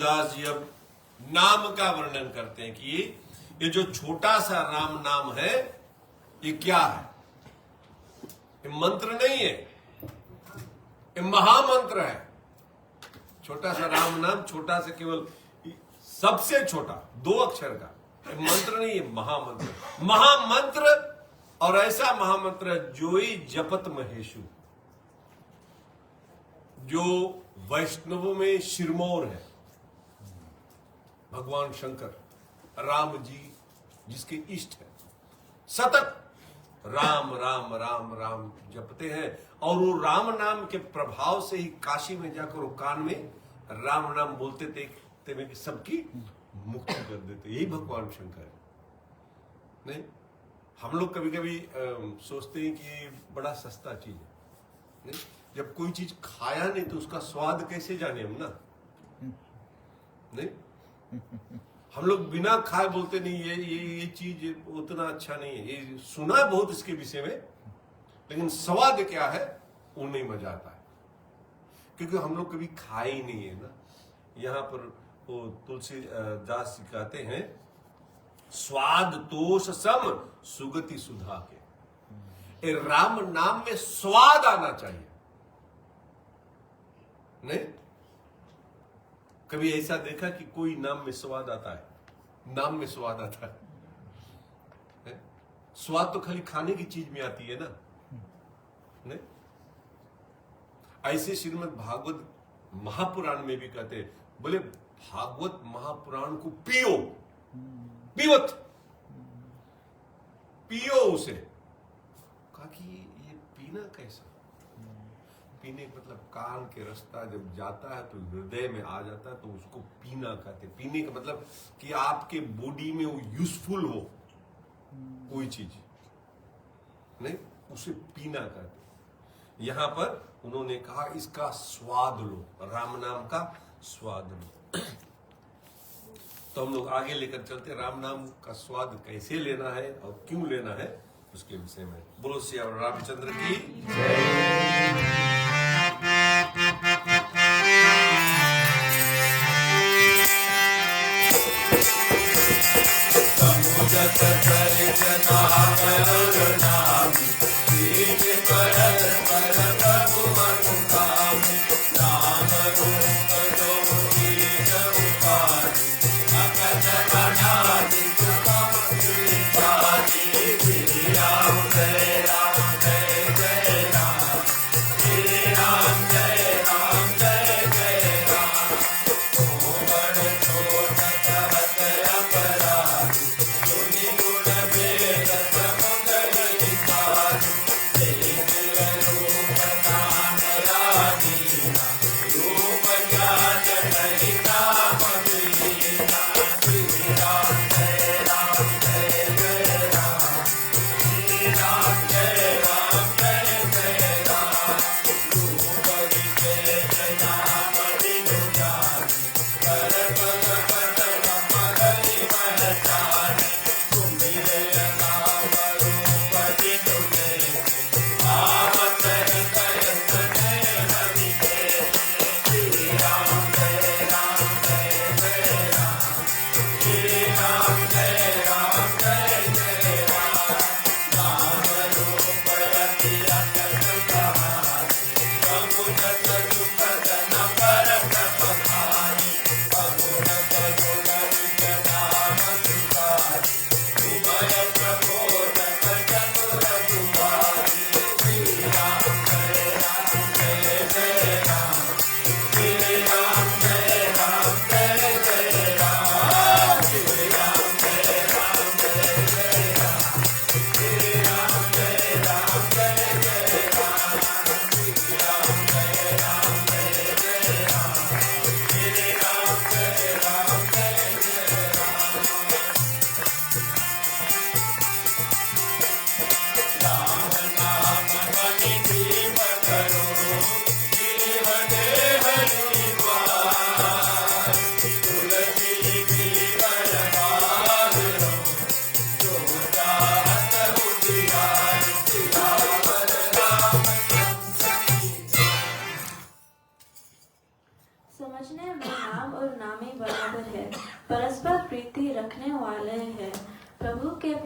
तुलसीदास जी अब नाम का वर्णन करते हैं कि ये जो छोटा सा राम नाम है ये क्या है। ये मंत्र नहीं है, ये महामंत्र है। छोटा सा राम नाम, छोटा सा केवल सबसे छोटा 2 अक्षर का, ये मंत्र नहीं है, महामंत्र। महामंत्र और ऐसा महामंत्र जो ही जपत महेशु, जो वैष्णवों में शिरमौर है, भगवान शंकर राम जी जिसके इष्ट है, सतत राम राम राम राम जपते हैं। और वो राम नाम के प्रभाव से ही काशी में जाकर वो कान में राम नाम बोलते थे कि सबकी मुक्ति कर देते। यही भगवान शंकर है। नहीं, हम लोग कभी कभी सोचते हैं कि बड़ा सस्ता चीज है। नहीं, जब कोई चीज खाया नहीं तो उसका स्वाद कैसे जाने हम ना। नहीं, हम लोग बिना खाए बोलते नहीं ये चीज उतना अच्छा नहीं है। ये सुना बहुत इसके विषय में, लेकिन स्वाद क्या है वो नहीं मजा आता है, क्योंकि हम लोग कभी खाए ही नहीं है ना। यहाँ पर वो तुलसीदास जी कहते हैं, स्वाद तोष सम सुगति सुधा के। राम नाम में स्वाद आना चाहिए। नहीं, कभी ऐसा देखा कि कोई नाम में स्वाद आता है? नाम में स्वाद आता है? स्वाद तो खाली खाने की चीज में आती है ना। नहीं, ऐसे श्रीमद् भागवत महापुराण में भी कहते हैं, बोले भागवत महापुराण को पियो, पीवत पियो उसे। कहा कि ये पीना कैसा? पीने का मतलब कान के रास्ता जब जाता है तो हृदय में आ जाता है, तो उसको पीना कहते हैं। पीने का मतलब कि आपके बॉडी में वो यूजफुल हो कोई चीज, नहीं, उसे पीना कहते हैं। यहां पर उन्होंने कहा इसका स्वाद लो, राम नाम का स्वाद लो। तो हम लोग आगे लेकर चलते, राम नाम का स्वाद कैसे लेना है और क्यों लेना है उसके विषय में। बोलो श्री रामचंद्र की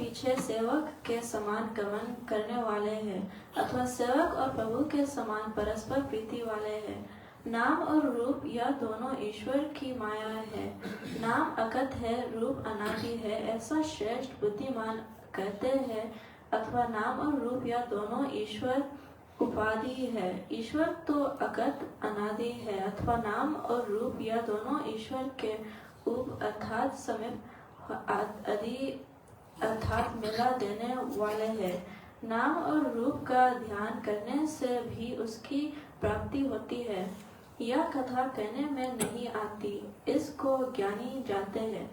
पीछे सेवक के समान गमन करने वाले हैं, अथवा सेवक और प्रभु के समान परस्पर प्रीति वाले हैं। नाम और रूप यह दोनों ईश्वर की माया है। नाम अकथ है, रूप अनादि है, ऐसा श्रेष्ठ बुद्धिमान कहते हैं। अथवा नाम और रूप यह दोनों ईश्वर उपाधि है। ईश्वर तो अकथ अनादि है, अथवा नाम और रूप यह दोनों ईश्वर के उप अर्थात समीप आदि अर्थात मिला देने वाले हैं। नाम और रूप का ध्यान करने से भी उसकी प्राप्ति होती है। यह कथा कहने में नहीं आती, इसको ज्ञानी जानते हैं।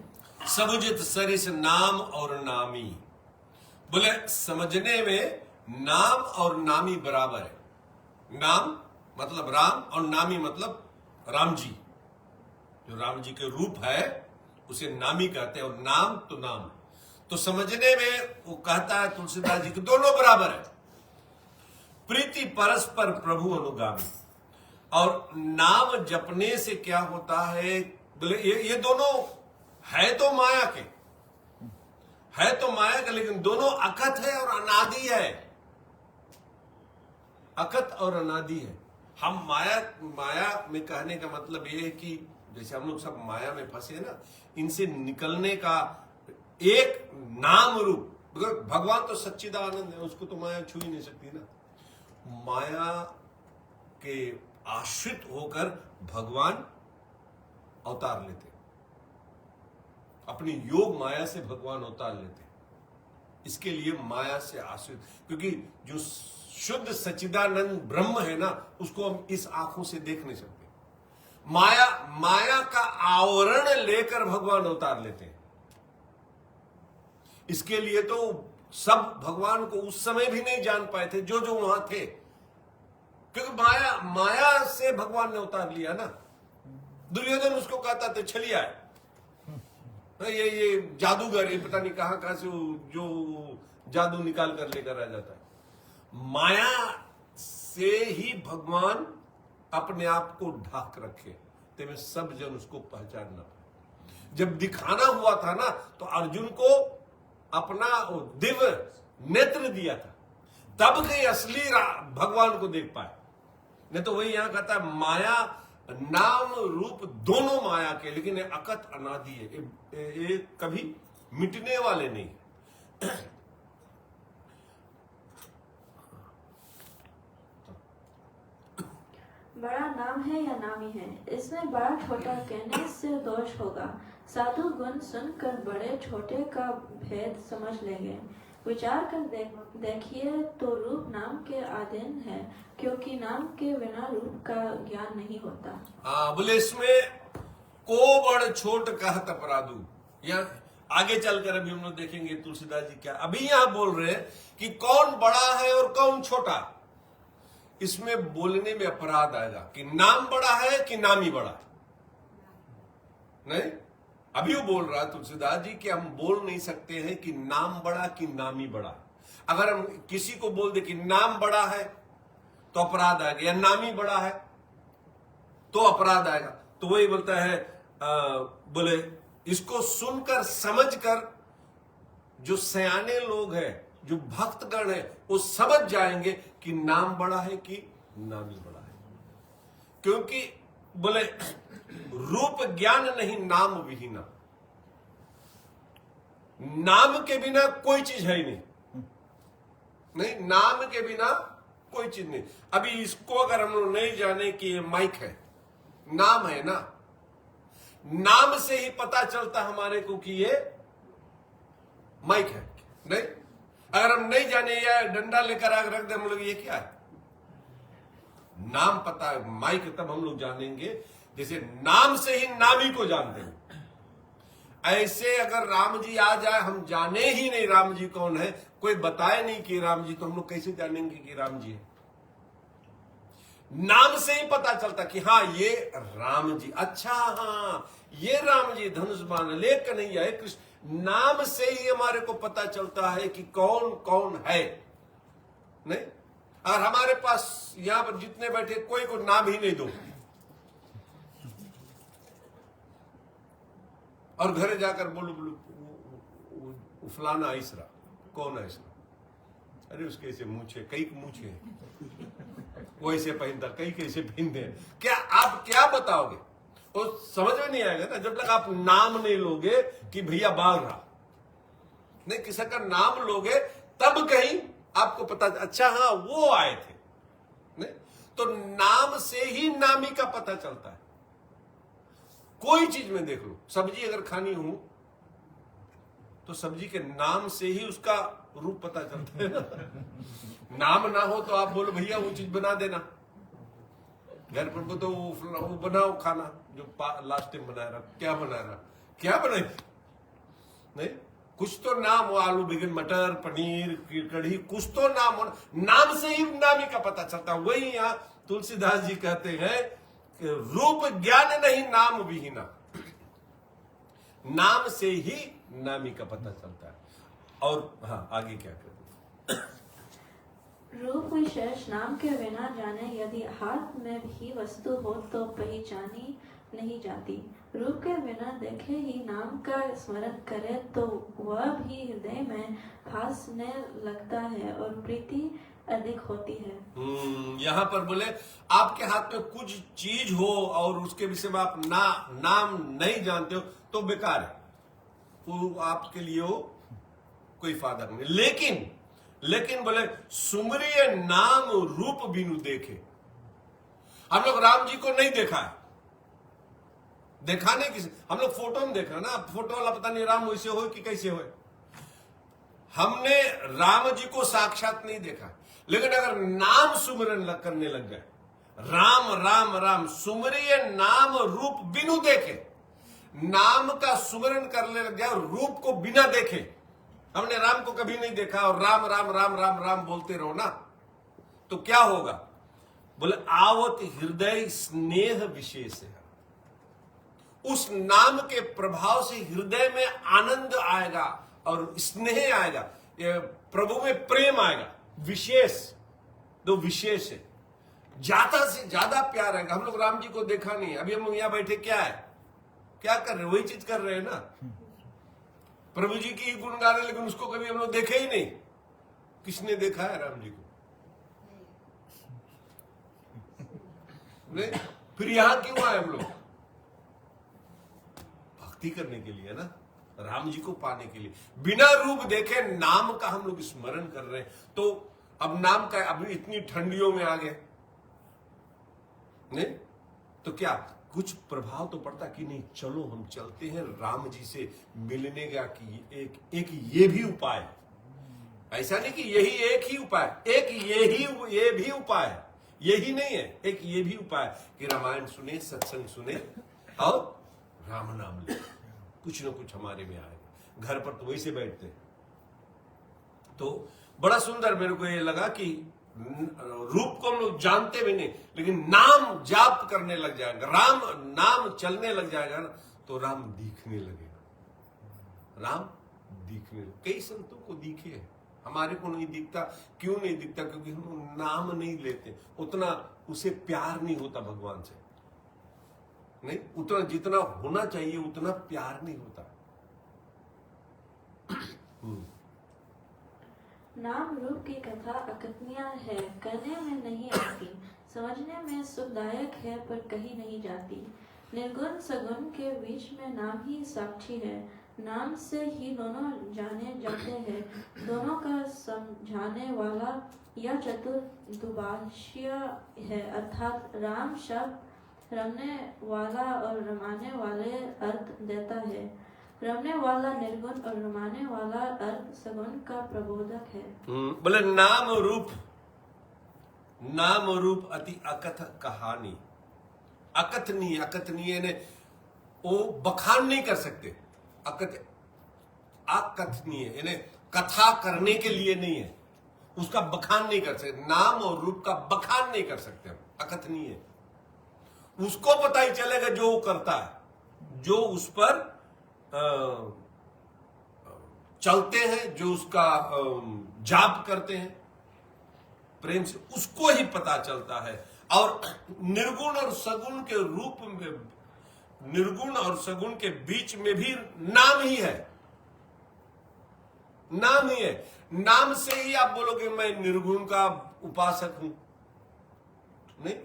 समुचित सरिस नाम और नामी, बोले समझने में नाम और नामी बराबर है। नाम मतलब राम और नामी मतलब राम जी। जो राम जी के रूप है उसे नामी कहते हैं, और नाम तो नाम। तो समझने में वो कहता है तुलसीदास जी के दोनों बराबर है। प्रीति परस्पर प्रभु अनुगामी, और नाम जपने से क्या होता है, बोले ये दोनों है तो माया के, है तो माया का, लेकिन दोनों अकथ है और अनादि है। अकथ और अनादि है। हम माया में कहने का मतलब ये है कि जैसे हम लोग सब माया में फंसे ना, इनसे निकलने का एक नाम रूप, भगवान तो सच्चिदानंद है, उसको तो माया छू ही नहीं सकती ना। माया के आश्रित होकर भगवान अवतार लेते, अपनी योग माया से भगवान अवतार लेते। इसके लिए माया से आश्रित, क्योंकि जो शुद्ध सच्चिदानंद ब्रह्म है ना, उसको हम इस आंखों से देख नहीं सकते। माया का आवरण लेकर भगवान अवतार लेते हैं। इसके लिए तो सब भगवान को उस समय भी नहीं जान पाए थे जो वहां थे, क्योंकि माया से भगवान ने अवतार लिया ना। दुर्योधन उसको कहता था छलिया है, ये जादूगर, ये पता नहीं कहां से जो जादू निकाल कर लेकर आ जाता है। माया से ही भगवान अपने आप को ढाक रखे, तेमें सब जन उसको पहचान ना पाए। जब दिखाना हुआ था ना, तो अर्जुन को अपना दिव्य नेत्र दिया था, तब के असली भगवान को देख पाए। नहीं तो वही यहां कहता है माया नाम रूप दोनों माया के, लेकिन ये अकथ अनादि है, ये कभी मिटने वाले नहीं। बड़ा नाम है या नामी है, इसमें बड़ा छोटा कहने से दोष होगा। साधु गुण सुनकर बड़े छोटे का भेद समझ लेंगे। विचार कर देखिए तो रूप नाम के अधीन है, क्योंकि नाम के बिना रूप का ज्ञान नहीं होता। बोले इसमें को बड़ छोट कहत अपराधु। यहाँ आगे चलकर अभी हम लोग देखेंगे तुलसीदास जी क्या अभी यहाँ बोल रहे हैं कि कौन बड़ा है और कौन छोटा। इसमें बोलने में अपराध आएगा कि नाम बड़ा है कि नामी बड़ा है। नहीं, अभी वो बोल रहा है तुलसीदास जी कि हम बोल नहीं सकते हैं कि नाम बड़ा कि नामी बड़ा। अगर हम किसी को बोल दे कि नाम बड़ा है तो अपराध आएगा, या नामी बड़ा है तो अपराध आएगा। तो वही बोलता है बोले इसको सुनकर समझकर जो सयाने लोग हैं, जो भक्तगण है, वो समझ जाएंगे कि नाम बड़ा है कि नामी बड़ा है। क्योंकि बोले रूप ज्ञान नहीं नाम विहीना, नाम के बिना कोई चीज है ही नहीं, नाम के बिना कोई चीज नहीं। अभी इसको अगर हम लोग नहीं जाने कि ये माइक है, नाम है ना, नाम से ही पता चलता हमारे को कि ये माइक है। नहीं, अगर हम नहीं जाने या डंडा लेकर आग रख दे हम लोग ये क्या है, नाम पता है, माइक तब हम लोग जानेंगे जैसे नाम से ही नामी को जानते हैं। ऐसे अगर राम जी आ जाए, हम जाने ही नहीं राम जी कौन है, कोई बताए नहीं कि राम जी, तो हम लोग कैसे जानेंगे कि राम जी है। नाम से ही पता चलता कि हाँ ये राम जी, अच्छा हाँ ये राम जी धनुष बाण ले कन्हैया है कृष्ण। नाम से ही हमारे को पता चलता है कि कौन कौन है। नहीं, और हमारे पास यहां पर जितने बैठे कोई को नाम ही नहीं दो, और घरे जाकर बोलो बोलो फलाना इसरा, कौन है इसमें? अरे उसके ऐसे मूछे, कई मूछे हैं, वो ऐसे पहनता, कई कैसे पहनते हैं। क्या आप क्या बताओगे? वो समझ में नहीं आएगा ना जब तक आप नाम नहीं लोगे कि भैया बाल रहा। नहीं, किसी का नाम लोगे तब कहीं आपको पता, अच्छा हाँ वो आए थे। नहीं तो नाम से ही नामी का पता चलता है। कोई चीज में देख लो, सब्जी अगर खानी हो तो सब्जी के नाम से ही उसका रूप पता चलता है ना। नाम ना हो तो आप बोलो भैया वो चीज बना देना, घर पर तो वो बनाओ खाना जो लास्ट टाइम बना रहा, क्या बना रहा, क्या बनाए? नहीं, कुछ तो नाम हो, आलू बैगन मटर पनीर कढ़ी, कुछ तो नाम हो। नाम से ही नामी का पता चलता है। वही यहाँ तुलसीदास जी कहते हैं कि रूप ज्ञान नहीं नाम विहीना, नाम से ही नामी का पता चलता है। और हाँ, आगे क्या करते? रूप विशेष नाम के बिना जाने यदि हाथ में भी वस्तु हो तो पहचानी नहीं जाती। रूप के बिना देखे ही नाम का स्मरण करे तो वह भी हृदय में भासने लगता है और प्रीति अधिक होती है। यहाँ पर बोले आपके हाथ में कुछ चीज हो और उसके विषय में आप नाम नहीं जानते हो तो बेकार है, वो आपके लिए हो कोई फायदा नहीं। लेकिन बोले सुमरिय नाम रूप बिनु देखे। हम लोग राम जी को नहीं देखा है, देखा नहीं किसी, हम लोग फोटो में देखा ना, फोटो वाला पता नहीं राम वैसे हो कि कैसे हो। हमने राम जी को साक्षात नहीं देखा, लेकिन अगर नाम सुमरन करने लग जाए, राम राम राम, सुमरिय नाम रूप बिनु देखे, नाम का सुमरन करने लग जाए रूप को बिना देखे। हमने राम को कभी नहीं देखा और राम राम राम राम राम बोलते रहो ना, तो क्या होगा? बोले आवत हृदय स्नेह विशेष है। उस नाम के प्रभाव से हृदय में आनंद आएगा और स्नेह आएगा, प्रभु में प्रेम आएगा। विशेष, दो विशेष है, ज्यादा से ज्यादा प्यार आएगा। हम लोग राम जी को देखा नहीं, अभी हम लोग यहां बैठे क्या है, क्या कर रहे हैं? वही चीज कर रहे हैं ना, प्रभु जी की गुण गा रहे, लेकिन उसको कभी हम लोग देखे ही नहीं। किसने देखा है राम जी को? नहीं, फिर यहां क्यों आए हम लोग? भक्ति करने के लिए ना, राम जी को पाने के लिए। बिना रूप देखे नाम का हम लोग स्मरण कर रहे हैं, तो अब नाम का अभी इतनी ठंडियों में आ गए नहीं, तो क्या कुछ प्रभाव तो पड़ता कि नहीं, चलो हम चलते हैं राम जी से मिलने का। कि एक ये भी उपाय है, ऐसा नहीं कि यही एक ही उपाय, एक ये भी उपाय है, यही नहीं है, एक ये भी उपाय कि रामायण सुने, सत्संग सुने और राम नाम ले, कुछ ना कुछ हमारे में आएगा। घर पर तो वैसे बैठते हैं। तो बड़ा सुंदर मेरे को ये लगा कि रूप को हम लोग जानते भी नहीं, लेकिन नाम जाप करने लग जाएगा, राम नाम चलने लग जाएगा ना, तो राम दिखने लगेगा। राम दिखने, कई संतों को दिखे है, हमारे को नहीं दिखता। क्यों नहीं दिखता? क्योंकि हम नाम नहीं लेते, उतना उसे प्यार नहीं होता भगवान से, नहीं उतना जितना होना चाहिए उतना प्यार नहीं होता। नाम रूप की कथा अकथनीय है, करने में नहीं आती, समझने में सुखदायक है पर कही नहीं जाती। निर्गुण सगुण के बीच में नाम ही साक्षी है, नाम से ही दोनों जाने जाते हैं। दोनों का समझाने वाला या चतुर दुभाषी है, अर्थात राम शब्द रमने वाला और रमाने वाले अर्थ देता है। रमने वाला निर्गुण और रमाने वाला अर्थ सगुण का प्रबोधक है। बोले नाम रूप अति अकथ कहानी। अकथनीय ने वो बखान नहीं कर सकते। अकथनीय यानी कथा करने के लिए नहीं है, उसका बखान नहीं कर सकते। नाम और रूप का बखान नहीं कर सकते हम। अकथनीय उसको पता ही चलेगा जो वो करता है, जो उस पर चलते हैं, जो उसका जाप करते हैं प्रेम से, उसको ही पता चलता है। और निर्गुण और सगुण के रूप में, निर्गुण और सगुण के बीच में भी नाम ही है। नाम ही है। नाम से ही आप बोलोगे मैं निर्गुण का उपासक हूं, नहीं,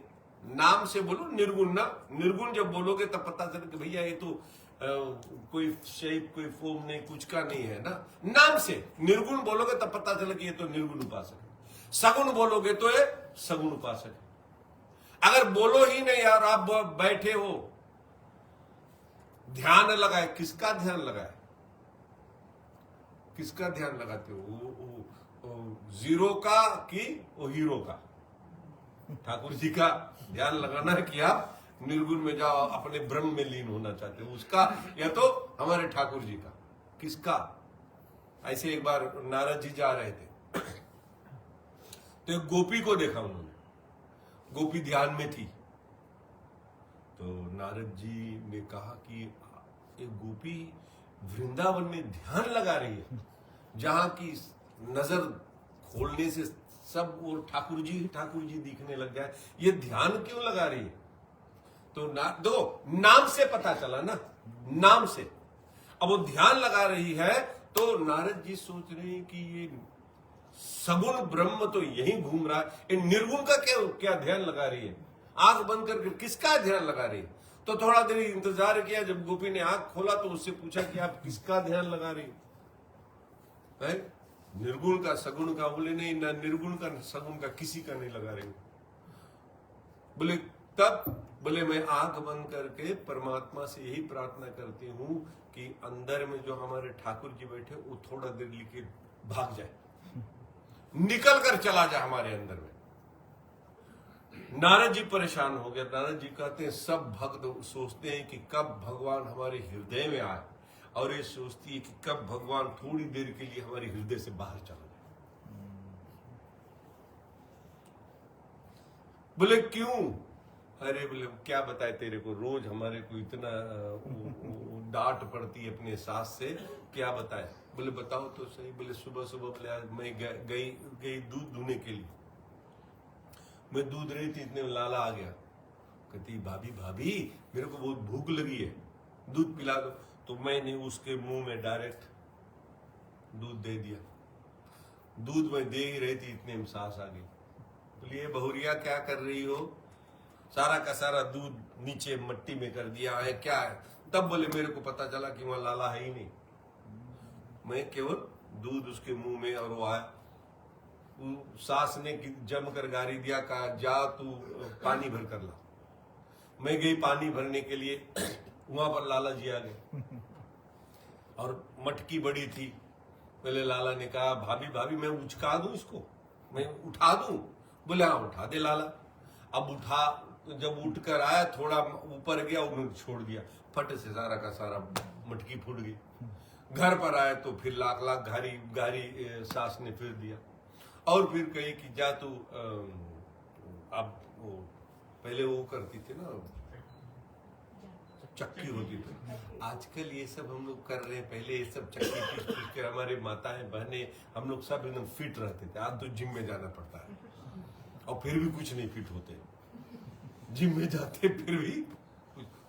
नाम से बोलो निर्गुण ना। निर्गुण जब बोलोगे तब पता चले कि भैया ये तो कोई शेप कोई फॉर्म नहीं, कुछ का नहीं है ना। नाम से निर्गुण बोलोगे तब पता चले कि ये तो निर्गुण उपासक है। सगुण बोलोगे तो ये सगुण उपासक है। अगर बोलो ही नहीं यार, आप बैठे हो, ध्यान लगाए, किसका ध्यान लगाए, किसका ध्यान लगाते हो? जीरो का कि वो हीरो का? ठाकुर जी का ध्यान लगाना है कि आप निर्गुण में जाओ, अपने ब्रह्म में लीन होना चाहते हो, उसका या तो हमारे ठाकुर जी का? किसका? ऐसे एक बार नारद जी जा रहे थे तो एक गोपी को देखा उन्होंने, गोपी ध्यान में थी। तो नारद जी ने कहा कि एक गोपी वृंदावन में ध्यान लगा रही है, जहां की नजर खोलने से सब वो ठाकुर जी दिखने लग जाए, ये ध्यान क्यों लगा रही है? तो नाम से पता चला ना, नाम से। अब वो ध्यान लगा रही है तो नारद जी सोच रहे हैं कि ये सगुण ब्रह्म तो यहीं घूम रहा है, ये निर्गुण का क्या ध्यान लगा रही है? आंख बंद करके किसका ध्यान लगा रही है? तो थोड़ा देर इंतजार किया, जब गोपी ने आंख खोला तो उससे पूछा कि आप किसका ध्यान लगा रही है? निर्गुण का सगुण का? बोले नहीं, ना निर्गुण का सगुण का, किसी का नहीं लगा रही। बोले तब? बोले मैं आंख बंद करके परमात्मा से यही प्रार्थना करती हूं कि अंदर में जो हमारे ठाकुर जी बैठे वो थोड़ा देर लेके भाग जाए, निकल कर चला जाए हमारे अंदर में। नारद जी परेशान हो गए। नारद जी कहते हैं सब भक्त सोचते हैं कि कब भगवान हमारे हृदय में आए, और ये सोचती है कि कब भगवान थोड़ी देर के लिए हमारे हृदय से बाहर चला जाए। बोले क्यों? अरे बोले क्या बताए तेरे को, रोज हमारे को इतना डांट पड़ती है अपने सास से, क्या बताए? बोले बताओ तो सही। बोले सुबह सुबह बोले आज मैं गई दूध दूने के लिए, मैं दूध रही थी, इतने में लाला आ गया। कहती भाभी मेरे को बहुत भूख लगी है, दूध पिला दो। तो मैंने उसके मुंह में डायरेक्ट दूध दे दिया। दूध मैं दे ही रही थी, इतने में सास आ गई। बोलिए बहुरिया क्या कर रही हो? सारा का सारा दूध नीचे मट्टी में कर दिया है, क्या है? तब बोले मेरे को पता चला कि वहां लाला है ही नहीं, मैं केवल दूध उसके मुंह में, और वो आया। सास ने जम कर गारी दिया, कहा जा तू पानी भर कर ला। मैं गई पानी भरने के लिए, वहां पर लाला जी आ गए और मटकी बड़ी थी। पहले लाला ने कहा भाभी मैं उचका दूं इसको, मैं उठा दूं? बोले हाँ उठा दे लाला। अब उठा, तो जब उठ कर आया थोड़ा ऊपर गया, उन्होंने छोड़ दिया, फट से सारा का सारा मटकी फूट गई। घर पर आए तो फिर लाख गारी सास ने फिर दिया, और फिर कही कि जा तू अब वो पहले वो करती थी ना, चक्की होती थी। आजकल ये सब हम लोग कर रहे हैं, पहले ये सब चक्की पीस के हमारे माताएं बहनें हम लोग सब एकदम फिट रहते थे। आज तो जिम में जाना पड़ता है और फिर भी कुछ नहीं फिट होते। जिम में जाते फिर भी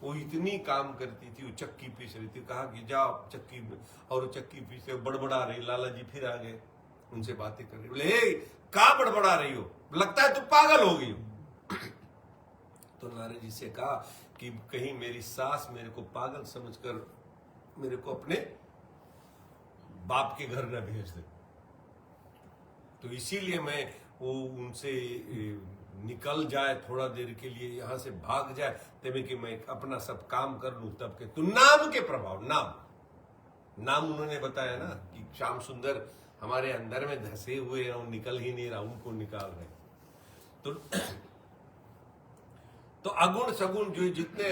वो इतनी काम करती थी, वो चक्की पीस रही थी। कहा कि जाओ चक्की में, और चक्की पीसे बड़बड़ा रही। लाला जी फिर आ गए, उनसे बातें कर रही। बोले हे कहाँ बड़बड़ा रही हो, लगता है तू पागल हो गई हो। तो नारद जी से कहा कि कहीं मेरी सास मेरे को पागल समझकर मेरे को अपने बाप के घर न भेज दे। तो इसीलिए मैं वो उनसे निकल जाए थोड़ा देर के लिए, यहां से भाग जाए, तभी कि मैं अपना सब काम कर लूं। तब के तो नाम के प्रभाव, नाम उन्होंने बताया ना कि श्याम सुंदर हमारे अंदर में धसे हुए हैं और निकल ही नहीं रहा, उनको निकाल रहे। तो अगुण सगुण जो जितने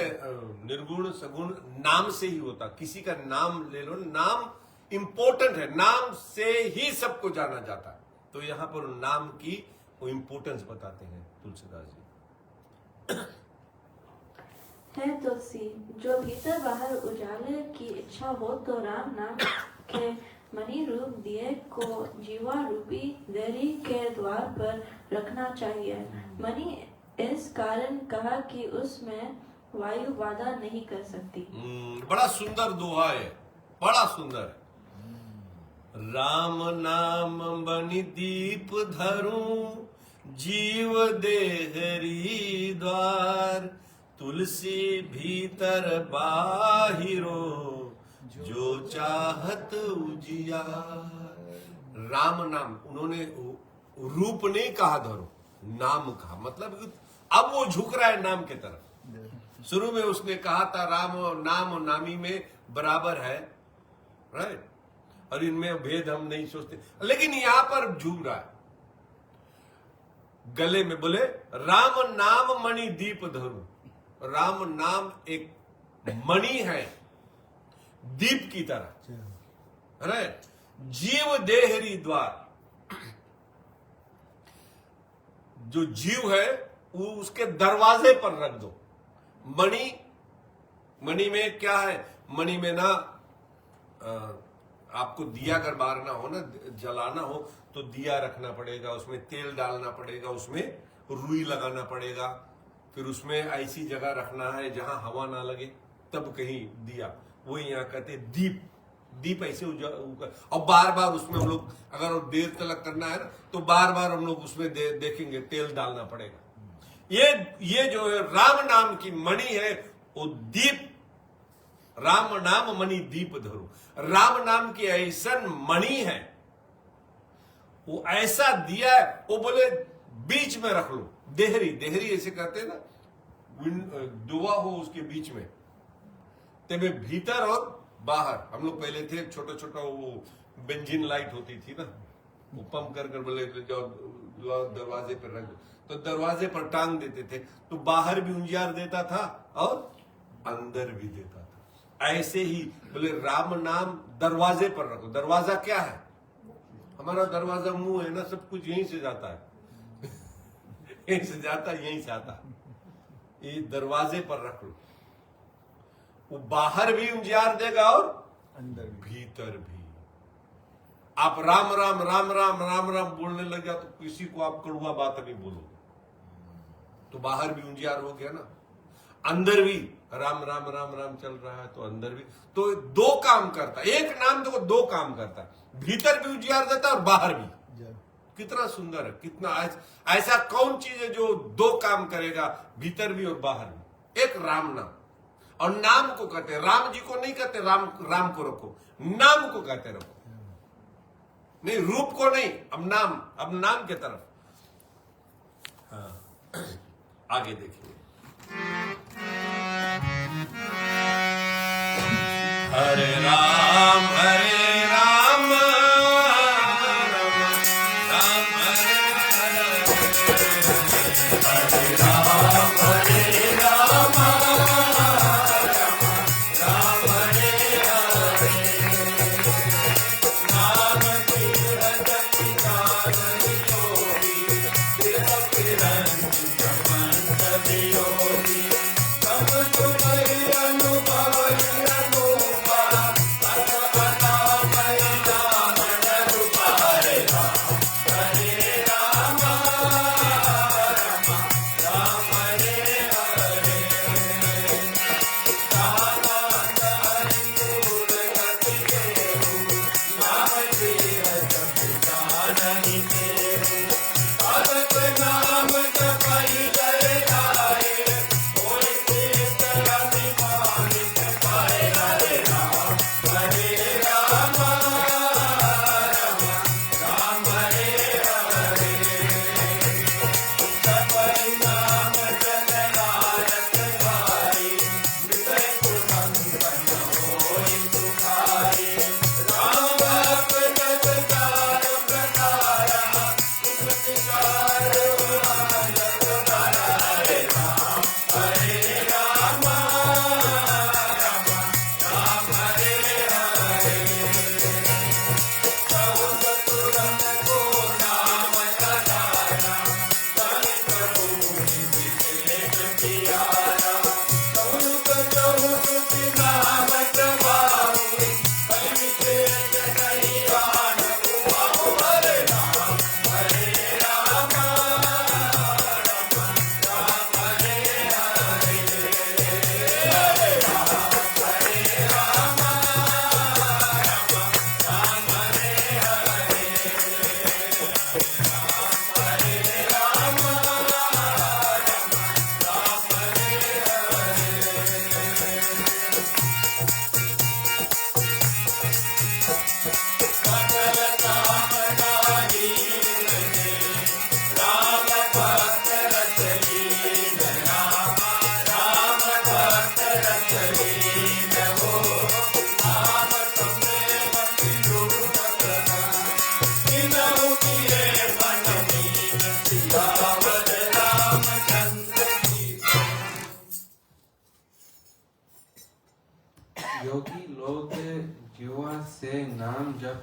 निर्गुण सगुण नाम से ही होता। किसी का नाम ले लो, नाम इंपॉर्टेंट है, नाम से ही सबको जाना जाता है। तो यहां पर नाम की वो इंपॉर्टेंस बताते हैं तुलसीदास जी। है तुलसी, जो भीतर बाहर उजाले की इच्छा हो तो राम नाम के मणि रूप दिए को जीवा रूपी दरी के द्वार पर रखना चाहिए। मणि इस कारण कहा कि उसमें वायु बाधा नहीं कर सकती। बड़ा सुंदर दोहा है, बड़ा सुंदर है। राम नाम बनि दीप धरूं, जीव देहरी द्वार, तुलसी भीतर बाहिरो, जो चाहत उजियार। राम नाम, उन्होंने रूप नहीं कहा धरो, नाम कहा, मतलब अब वो झुक रहा है नाम की तरफ। शुरू में उसने कहा था राम और नाम और नामी में बराबर है, राइट, और इनमें भेद हम नहीं सोचते, लेकिन यहां पर झूम रहा है। गले में बोले राम नाम मणि दीप धरू। राम नाम एक मणि है दीप की तरह, है, जीव देहरी द्वार। जो जीव है वो उसके दरवाजे पर रख दो। मणि में क्या है, मणि में ना आपको दिया अगर बारना हो ना, जलाना हो तो दिया रखना पड़ेगा, उसमें तेल डालना पड़ेगा, उसमें रुई लगाना पड़ेगा, फिर उसमें ऐसी जगह रखना है जहां हवा ना लगे, तब कहीं दिया। वो यहाँ कहते दीप, दीप ऐसे और बार बार उसमें हम लोग अगर देर तक करना है ना तो बार बार हम लोग उसमें देखेंगे तेल डालना पड़ेगा। ये जो है राम नाम की मणि है, वो दीप, राम नाम मणि दीप धरो। राम नाम की ऐसा मणि है, वो ऐसा दिया है, वो बोले बीच में रख लो। देहरी, देहरी ऐसे कहते हैं ना, दुआ हो उसके बीच में, तब भीतर और बाहर। हम लोग पहले थे छोटा छोटा वो बेंजीन लाइट होती थी ना, वो पंप कर बोले जाओ दरवाजे पर रख दो, तो दरवाजे पर टांग देते थे, तो बाहर भी उजियार देता था और अंदर भी देता था। ऐसे ही बोले राम नाम दरवाजे पर रखो। दरवाजा क्या है, हमारा दरवाजा मुंह है ना, सब कुछ यहीं से जाता है यहीं से जाता है, यहीं से आता है। ये दरवाजे पर रख लो, वो बाहर भी उजियार देगा और अंदर भीतर भी। आप राम राम राम राम राम राम बोलने लग गया तो किसी को आप कड़वा बात नहीं बोलोगे, तो बाहर भी उजियार हो गया ना, अंदर भी राम राम राम राम चल रहा है तो अंदर भी। तो दो काम करता है, एक नाम तो दो काम करता है, भीतर भी उजियार देता है और बाहर भी। कितना सुंदर है, कितना ऐसा कौन चीज है जो दो काम करेगा, भीतर भी और बाहर भी। एक राम नाम, और नाम को कहते हैं, राम जी को नहीं कहते राम, राम को रखो, नाम को कहते रखो, नहीं रूप को नहीं, अब नाम के तरफ। हाँ, आगे देखिए। हरे राम हरे राम, राम राम हरे हरे, हरे राम हरे राम, राम हरे हरे, नाम तीरथ चितामणि योगी, तिलक रंजित मंत वियोगी, तब तुम्हें अनुभव अनुपा, अत अनादिमत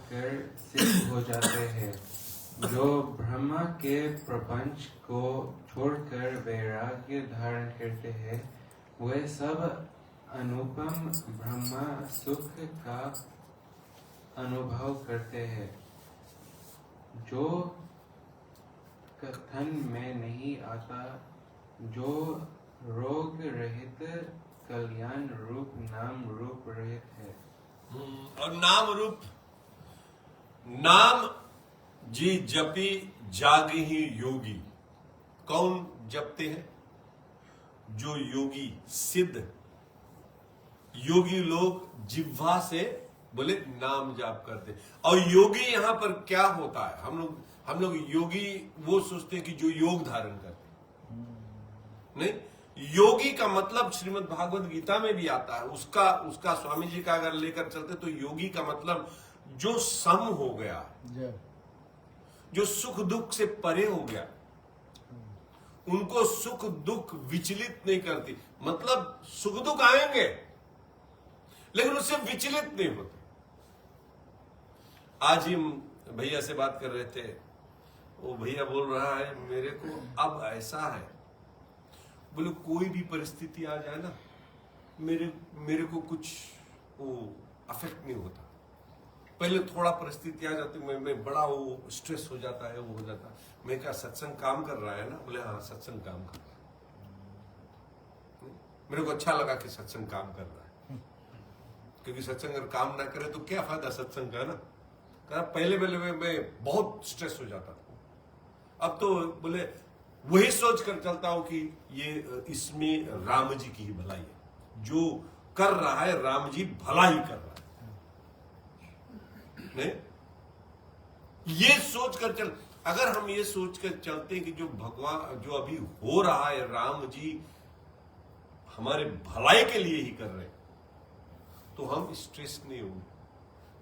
कर सिद्ध हो जाते हैं। जो ब्रह्मा के प्रपंच को छोड़कर वैराग्य धारण करते हैं, वे सब अनुपम ब्रह्मा सुख का अनुभव करते हैं, जो कथन में नहीं आता, जो रोग रहित कल्याण रूप नाम रूप रहित है। और नाम रूप, नाम जी जपी जागे ही योगी। कौन जपते हैं? जो योगी, सिद्ध योगी लोग जिह्वा से बोले नाम जाप करते। और योगी यहां पर क्या होता है? हम लोग योगी वो सोचते हैं कि जो योग धारण करते, नहीं। योगी का मतलब श्रीमद् भागवत गीता में भी आता है। उसका स्वामी जी का अगर लेकर चलते तो योगी का मतलब जो सम हो गया, जो सुख दुख से परे हो गया, उनको सुख दुख विचलित नहीं करती। मतलब सुख दुख आएंगे लेकिन उससे विचलित नहीं होते। आज ही भैया से बात कर रहे थे, वो भैया बोल रहा है मेरे को अब ऐसा है, बोले कोई भी परिस्थिति आ जाए ना, मेरे को कुछ वो अफेक्ट नहीं होता। पहले थोड़ा परिस्थिति आ जाती मैं बड़ा वो स्ट्रेस हो जाता है, वो हो जाता है। मैं क्या सत्संग काम कर रहा है ना? बोले हाँ सत्संग काम कर रहा है। मेरे को अच्छा लगा कि सत्संग काम कर रहा है, क्योंकि सत्संग अगर काम ना करे तो क्या फायदा सत्संग का ना। पहले मैं बहुत स्ट्रेस हो जाता था। अब तो बोले वही सोच कर चलता हूं कि ये इसमें राम जी की ही भलाई है, जो कर रहा है राम जी भला ही कर रहा है। नहीं, ये सोच कर चल, अगर हम ये सोच कर चलते हैं कि जो भगवान जो अभी हो रहा है राम जी हमारे भलाई के लिए ही कर रहे हैं, तो हम स्ट्रेस नहीं होंगे।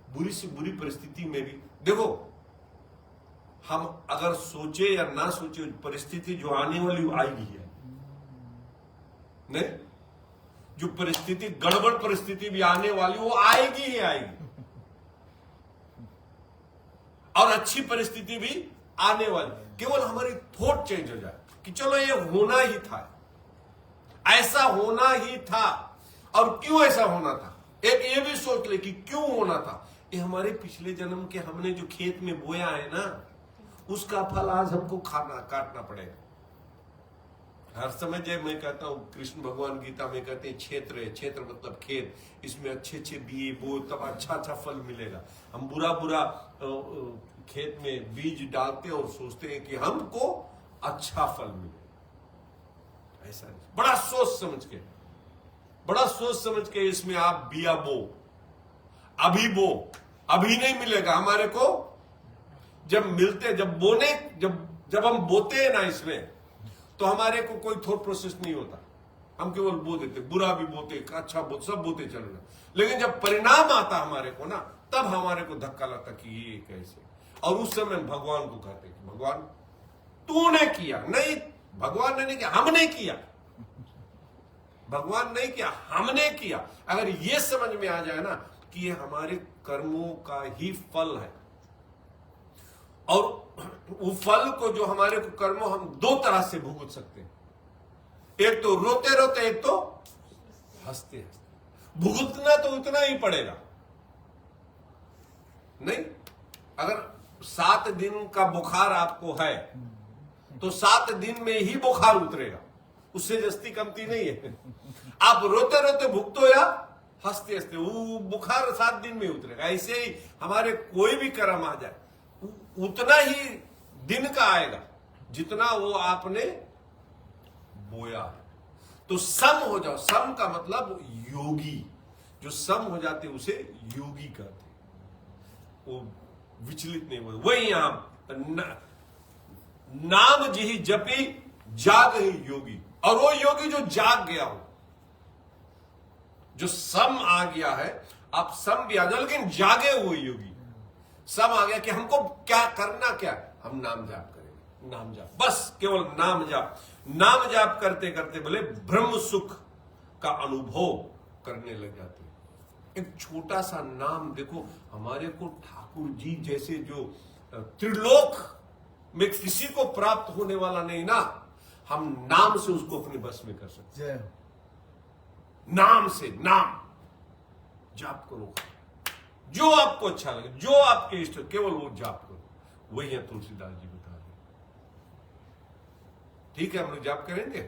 बुरी से बुरी परिस्थिति में भी देखो, हम अगर सोचे या ना सोचे परिस्थिति जो आने वाली आएगी है, नहीं। जो परिस्थिति गड़बड़ परिस्थिति भी आने वाली वो आएगी ही आएगी, और अच्छी परिस्थिति भी आने वाली। केवल हमारी थॉट चेंज हो जाए कि चलो ये होना ही था, ऐसा होना ही था। और क्यों ऐसा होना था? एक ये भी सोच ले कि क्यों होना था। ये हमारे पिछले जन्म के हमने जो खेत में बोया है ना, उसका फल आज हमको काटना पड़ेगा। हर समय जब मैं कहता हूं, कृष्ण भगवान गीता में कहते हैं क्षेत्र मतलब खेत, इसमें अच्छे बीज बो तब अच्छा फल मिलेगा। हम बुरा खेत में बीज डालते और सोचते हैं कि हमको अच्छा फल मिले। ऐसा नहीं, बड़ा सोच समझ के इसमें आप बिया बो, अभी नहीं मिलेगा हमारे को। जब हम बोते हैं ना इसमें, तो हमारे को कोई थॉट प्रोसेस नहीं होता। हम केवल बो देते, बुरा भी बोते, अच्छा बोते, सब बोते चल रहे। लेकिन जब परिणाम आता हमारे को ना, तब हमारे को धक्का लगता कि ये कैसे। और उस समय भगवान को कहते कि भगवान तूने किया, नहीं भगवान ने नहीं किया, हमने किया। भगवान नहीं किया, हमने किया। अगर ये समझ में आ जाए ना कि ये हमारे कर्मों का ही फल है, और वो फल को जो हमारे को कर्मों हम दो तरह से भुगत सकते हैं, एक तो रोते रोते, एक तो हंसते हंसते। भुगतना तो उतना ही पड़ेगा, नहीं। अगर 7 दिन का बुखार आपको है तो 7 दिन में ही बुखार उतरेगा, उससे जस्ती कमती नहीं है। आप रोते रोते भुगतो या हंसते हंसते, वो बुखार 7 दिन में उतरेगा। ऐसे ही हमारे कोई भी कर्म आ जाए, उतना ही दिन का आएगा जितना वो आपने बोया। तो सम हो जाओ। सम का मतलब योगी, जो सम हो जाते उसे योगी कहते, वो विचलित नहीं होते। वही यहां नाम जी जपी जाग ही योगी। और वो योगी जो जाग गया हो, जो सम आ गया है, आप सम भी आ जाओ लेकिन जागे हुए योगी। सम आ गया कि हमको क्या करना, क्या हम नाम जाप करेंगे, नाम जाप, बस केवल नाम जाप करते करते बोले ब्रह्म सुख का अनुभव करने लग जाते हैं। एक छोटा सा नाम देखो, हमारे को ठाकुर जी जैसे जो त्रिलोक में किसी को प्राप्त होने वाला नहीं ना, हम नाम से उसको अपने बस में कर सकते हैं। नाम से, नाम जाप करो, जो आपको अच्छा लगे, जो आपके इष्ट, केवल वो जाप करो। वही है तुलसीदास जी बता रहे। ठीक है, हम लोग जाप करेंगे।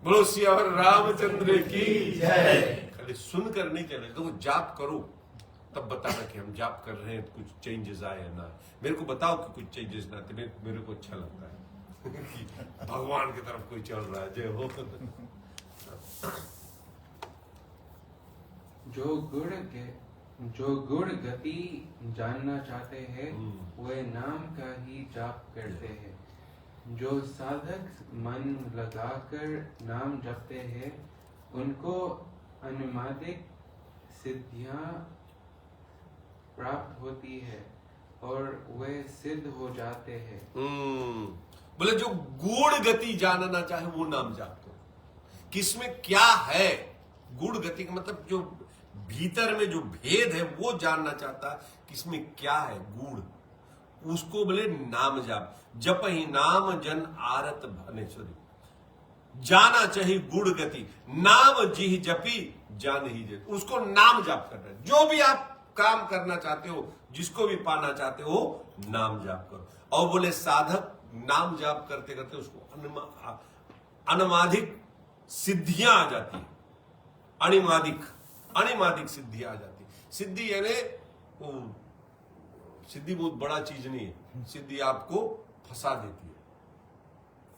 बोलो सियावर रामचंद्र की जय। खाली सुनकर नहीं चले, तो जाप करो, तब बताना कि हम जाप कर रहे हैं, कुछ चेंजेस आए या ना। मेरे को बताओ कि कुछ चेंजेस ना आते, मेरे को अच्छा लगता है कि भगवान की तरफ कोई चल रहा है। जय हो। जो गुण गति जानना चाहते हैं वे नाम का ही जाप करते हैं। जो साधक मन लगाकर नाम जपते हैं उनको अनुमादिक सिद्धियां प्राप्त होती है और वे सिद्ध हो जाते हैं। बोले जो गुण गति जानना चाहे वो नाम जाप करो। किसमें क्या है गुण गति का मतलब, जो भीतर में जो भेद है वो जानना चाहता है, किसमें क्या है गुण, उसको बोले नाम जाप। जप ही नाम जन आरत भनेश्वरी, जाना चाहिए गुण गति, नाम जी जपी जान ही जय। उसको नाम जाप करना है। जो भी आप काम करना चाहते हो, जिसको भी पाना चाहते हो, नाम जाप करो। और बोले साधक नाम जाप करते करते उसको अनमाधिक सिद्धियां आ जाती है। अणिमादिक सिद्धि आ जाती है। सिद्धि यानी सिद्धि बहुत बड़ा चीज नहीं है। सिद्धि आपको फंसा देती है।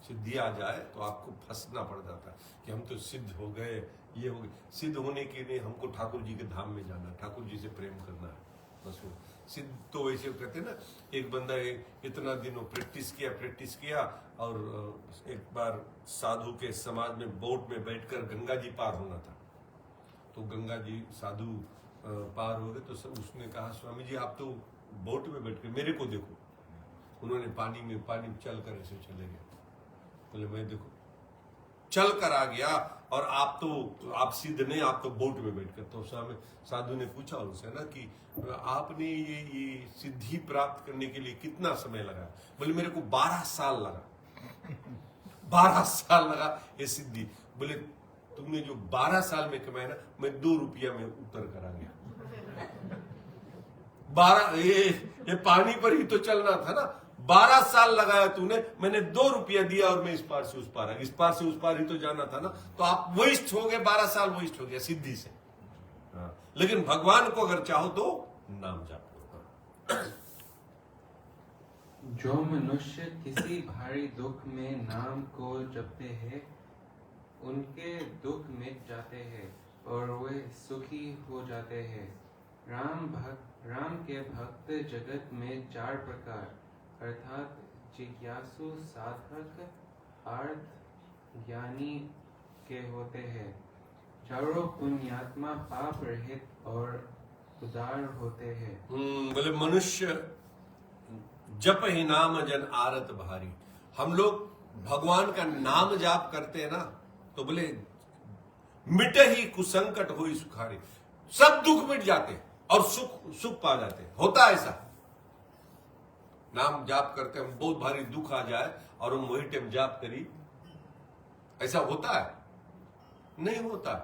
सिद्धि आ जाए तो आपको फंसना पड़ जाता है कि हम तो सिद्ध हो गए, ये हो गए। सिद्ध होने के लिए हमको ठाकुर जी के धाम में जाना है, ठाकुर जी से प्रेम करना है, बस वो सिद्ध। तो वैसे कहते हैं ना, एक बंदा इतना दिनों प्रैक्टिस किया और एक बार साधु के समाज में बोट में बैठकर गंगा जी पार होना था। तो गंगा जी साधु पार हो गए तो उसने कहा, स्वामी जी आप तो बोट में बैठ कर मेरे को देखो। उन्होंने पानी में चल कर ऐसे चले गए। बोले मैं देखो चल कर आ गया और आप सिद्ध नहीं, आप तो बोट में बैठ कर। तो स्वामी साधु ने पूछा उनसे ना कि आपने ये सिद्धि प्राप्त करने के लिए कितना समय लगा? बोले मेरे को 12 साल लगा। 12 साल लगा ये सिद्धि। बोले तुमने जो 12 साल में कमाया ना, मैं 2 रुपया में उतर कर आ गया। 12 ये पानी पर ही तो चलना था ना। 12 साल लगाया तूने, मैंने 2 रुपया दिया और मैं इस पार से उस पार आ गया। इस पार से उस पार ही तो जाना था ना। तो आप वहिष्ठ हो गए, 12 साल वहिष्ठ हो गया सिद्धि से। हाँ। लेकिन भगवान को अगर चाहो तो नाम जाप करो। जो मनुष्य किसी भारी दुख में नाम को जपते हैं उनके दुख मिट जाते हैं और वे सुखी हो जाते हैं। राम के भक्त जगत में 4 प्रकार अर्थात जिज्ञासु, साधक, अर्थ ज्ञानी के होते हैं। चारों पुण्यात्मा पाप रहित और उदार होते हैं। बोले मनुष्य जप ही नाम जन आरत भारी। हम लोग भगवान का नाम जाप करते हैं ना, तो बोले मिट ही कुसंकट होई सुखारी। सब दुख मिट जाते और सुख पा जाते। होता है ऐसा, नाम जाप करते हम बहुत भारी दुख आ जाए और हम वही टाइम जाप करी, ऐसा होता है? नहीं होता।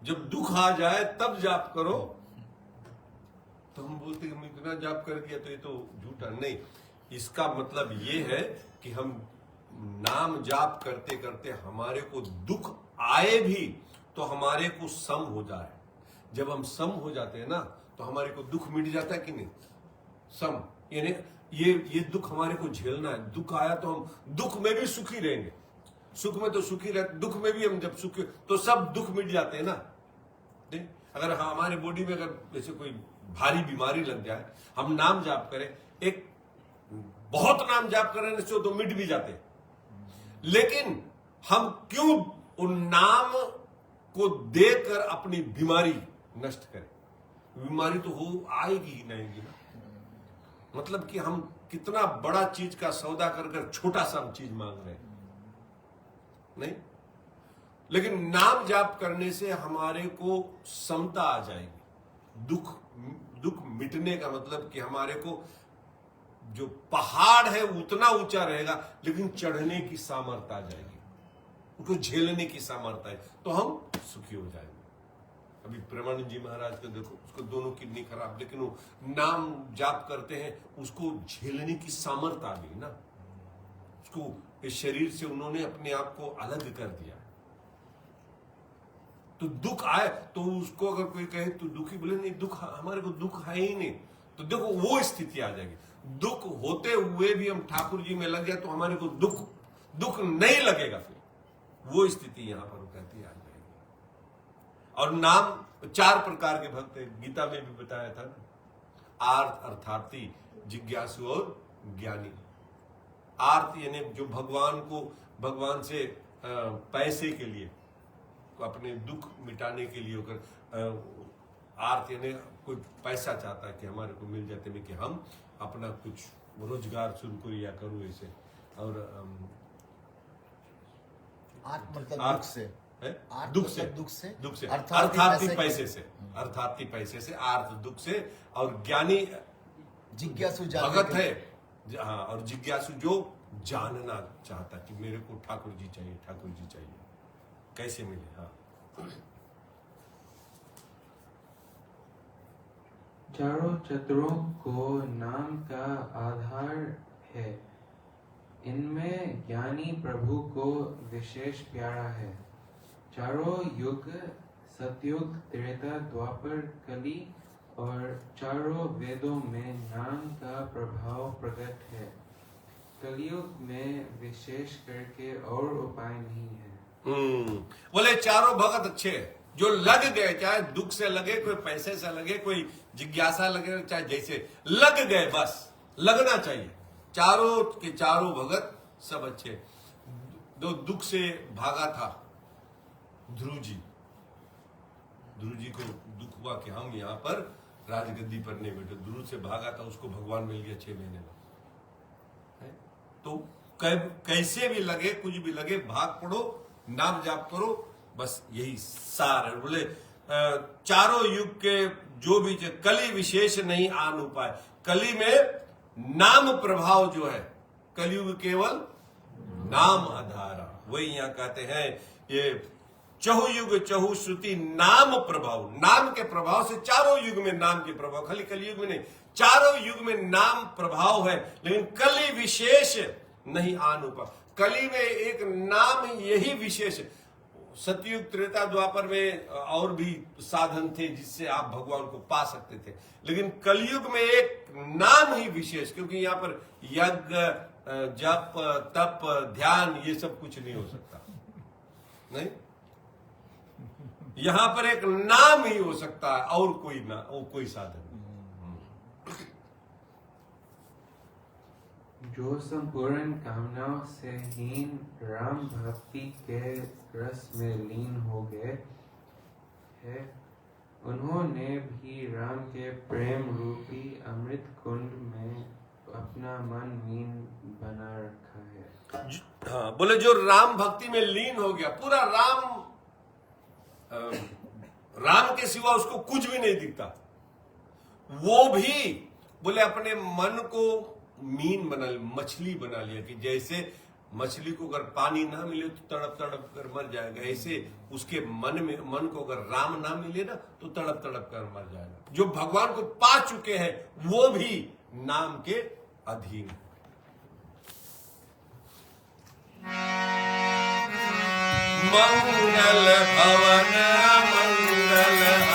जब दुख आ जाए तब जाप करो। तो हम बोलते कि इतना जाप कर दिया तो ये तो झूठा। नहीं, इसका मतलब ये है कि हम नाम जाप करते करते हमारे को दुख आए भी तो हमारे को सम हो जाए। जब हम सम हो जाते हैं ना तो हमारे को दुख मिट जाता है कि नहीं? सम यानी ये दुख हमारे को झेलना है। दुख आया तो हम दुख में भी सुखी रहेंगे। सुख में तो सुखी रहते, दुख में भी हम जब सुखी तो सब दुख मिट जाते हैं ना। नहीं? अगर हमारे बॉडी में अगर जैसे कोई भारी बीमारी लग जाए, हम नाम जाप करें, एक बहुत नाम जाप करने से तो मिट भी जाते हैं। लेकिन हम क्यों उन नाम को देकर अपनी बीमारी नष्ट करें? बीमारी तो हो आएगी ही नहीं ना। मतलब कि हम कितना बड़ा चीज का सौदा कर छोटा सा चीज मांग रहे हैं। नहीं, लेकिन नाम जाप करने से हमारे को समता आ जाएगी। दुख मिटने का मतलब कि हमारे को जो पहाड़ है उतना ऊंचा रहेगा, लेकिन चढ़ने की सामर्थ्य आ जाएगी, उसको झेलने की सामर्थ्य है, तो हम सुखी हो जाएंगे। अभी प्रेमानंद जी महाराज को देखो, उसको दोनों किडनी खराब, लेकिन वो नाम जाप करते हैं, उसको झेलने की सामर्थ्य आ गई ना, उसको इस शरीर से उन्होंने अपने आप को अलग कर दिया। तो दुख आए तो उसको अगर कोई कहे तो दुखी, बोले नहीं दुख हमारे को दुख है ही नहीं, तो देखो वो स्थिति आ जाएगी। दुख होते हुए भी हम ठाकुर जी में लग जाए तो हमारे को दुख नहीं लगेगा, फिर वो स्थिति यहां पर कहती आ जाएगी। और नाम 4 प्रकार के भक्त हैं, गीता में भी बताया था ना, आर्त अर्थार्थी, जिज्ञासु और ज्ञानी। आर्त यानी जो भगवान से पैसे के लिए, अपने दुख मिटाने के लिए होकर, आर्त यानी कोई पैसा चाहता है कि हमारे को मिल जाते में कि हम अपना कुछ रोजगार शुरू करो या करो ऐसे। और आर्त मतलब दुख से, दुख से अर्थार्थी पैसे से, अर्थार्थी पैसे से, आर्त दुख से, और ज्ञानी जिज्ञासु भगत है, हाँ, और जिज्ञासु जो जानना चाहता कि मेरे को ठाकुर जी चाहिए, कैसे मिले। हाँ, चारों चतुरों को नाम का आधार है। इनमें ज्ञानी प्रभु को विशेष प्यारा है। चारों युग, सतयुग, त्रेता, द्वापर, कली और चारों वेदों में नाम का प्रभाव प्रकट है। कलयुग में विशेष करके और उपाय नहीं है। बोले चारों भगत अच्छे, जो लग गए, चाहे दुख से लगे, कोई पैसे से लगे, कोई जिज्ञासा लगे, चाहे जैसे लग गए, बस लगना चाहिए। चारों के चारों भगत सब अच्छे। दो दुख से भागा था ध्रुव जी को दुख हुआ कि हम यहाँ पर राजगद्दी पर नहीं बैठे, ध्रुव से भागा था, उसको भगवान मिल गया 6 महीने में। तो कैसे भी लगे, कुछ भी लगे, भाग पड़ो, नाम जाप करो, बस यही सार है। बोले चारों युग के जो भी, कली विशेष नहीं आन उपाय। कली में नाम प्रभाव जो है, कलयुग केवल नाम आधारा, वही यहां कहते हैं। ये चहुयुग चहु श्रुति नाम प्रभाव, नाम के प्रभाव से चारों युग में नाम के प्रभाव, खाली कलयुग में नहीं, चारों युग में नाम प्रभाव है, लेकिन कली विशेष नहीं आन उपाय। कली में एक नाम यही विशेष। सतयुग, त्रेता, द्वापर में और भी साधन थे जिससे आप भगवान को पा सकते थे, लेकिन कलयुग में एक नाम ही विशेष, क्योंकि यहाँ पर यज्ञ, जप, तप, ध्यान ये सब कुछ नहीं हो सकता, नहीं, यहां पर एक नाम ही हो सकता है, और कोई साधन नहीं। जो संपूर्ण कामनाओं से हीन राम भक्ति के रस में लीन हो गए हैं, उन्होंने भी राम के प्रेम रूपी अमृत कुंड में अपना मन लीन बना रखा है। हाँ, बोले जो राम भक्ति में लीन हो गया, पूरा राम के सिवा उसको कुछ भी नहीं दिखता, वो भी बोले अपने मन को मीन बना लिया, मछली बना लिया, कि जैसे मछली को अगर पानी ना मिले तो तड़प तड़प कर मर जाएगा, ऐसे उसके मन को अगर राम ना मिले ना तो तड़प तड़प कर मर जाएगा। जो भगवान को पा चुके हैं वो भी नाम के अधीन। मंगल भवन मंगलहारी,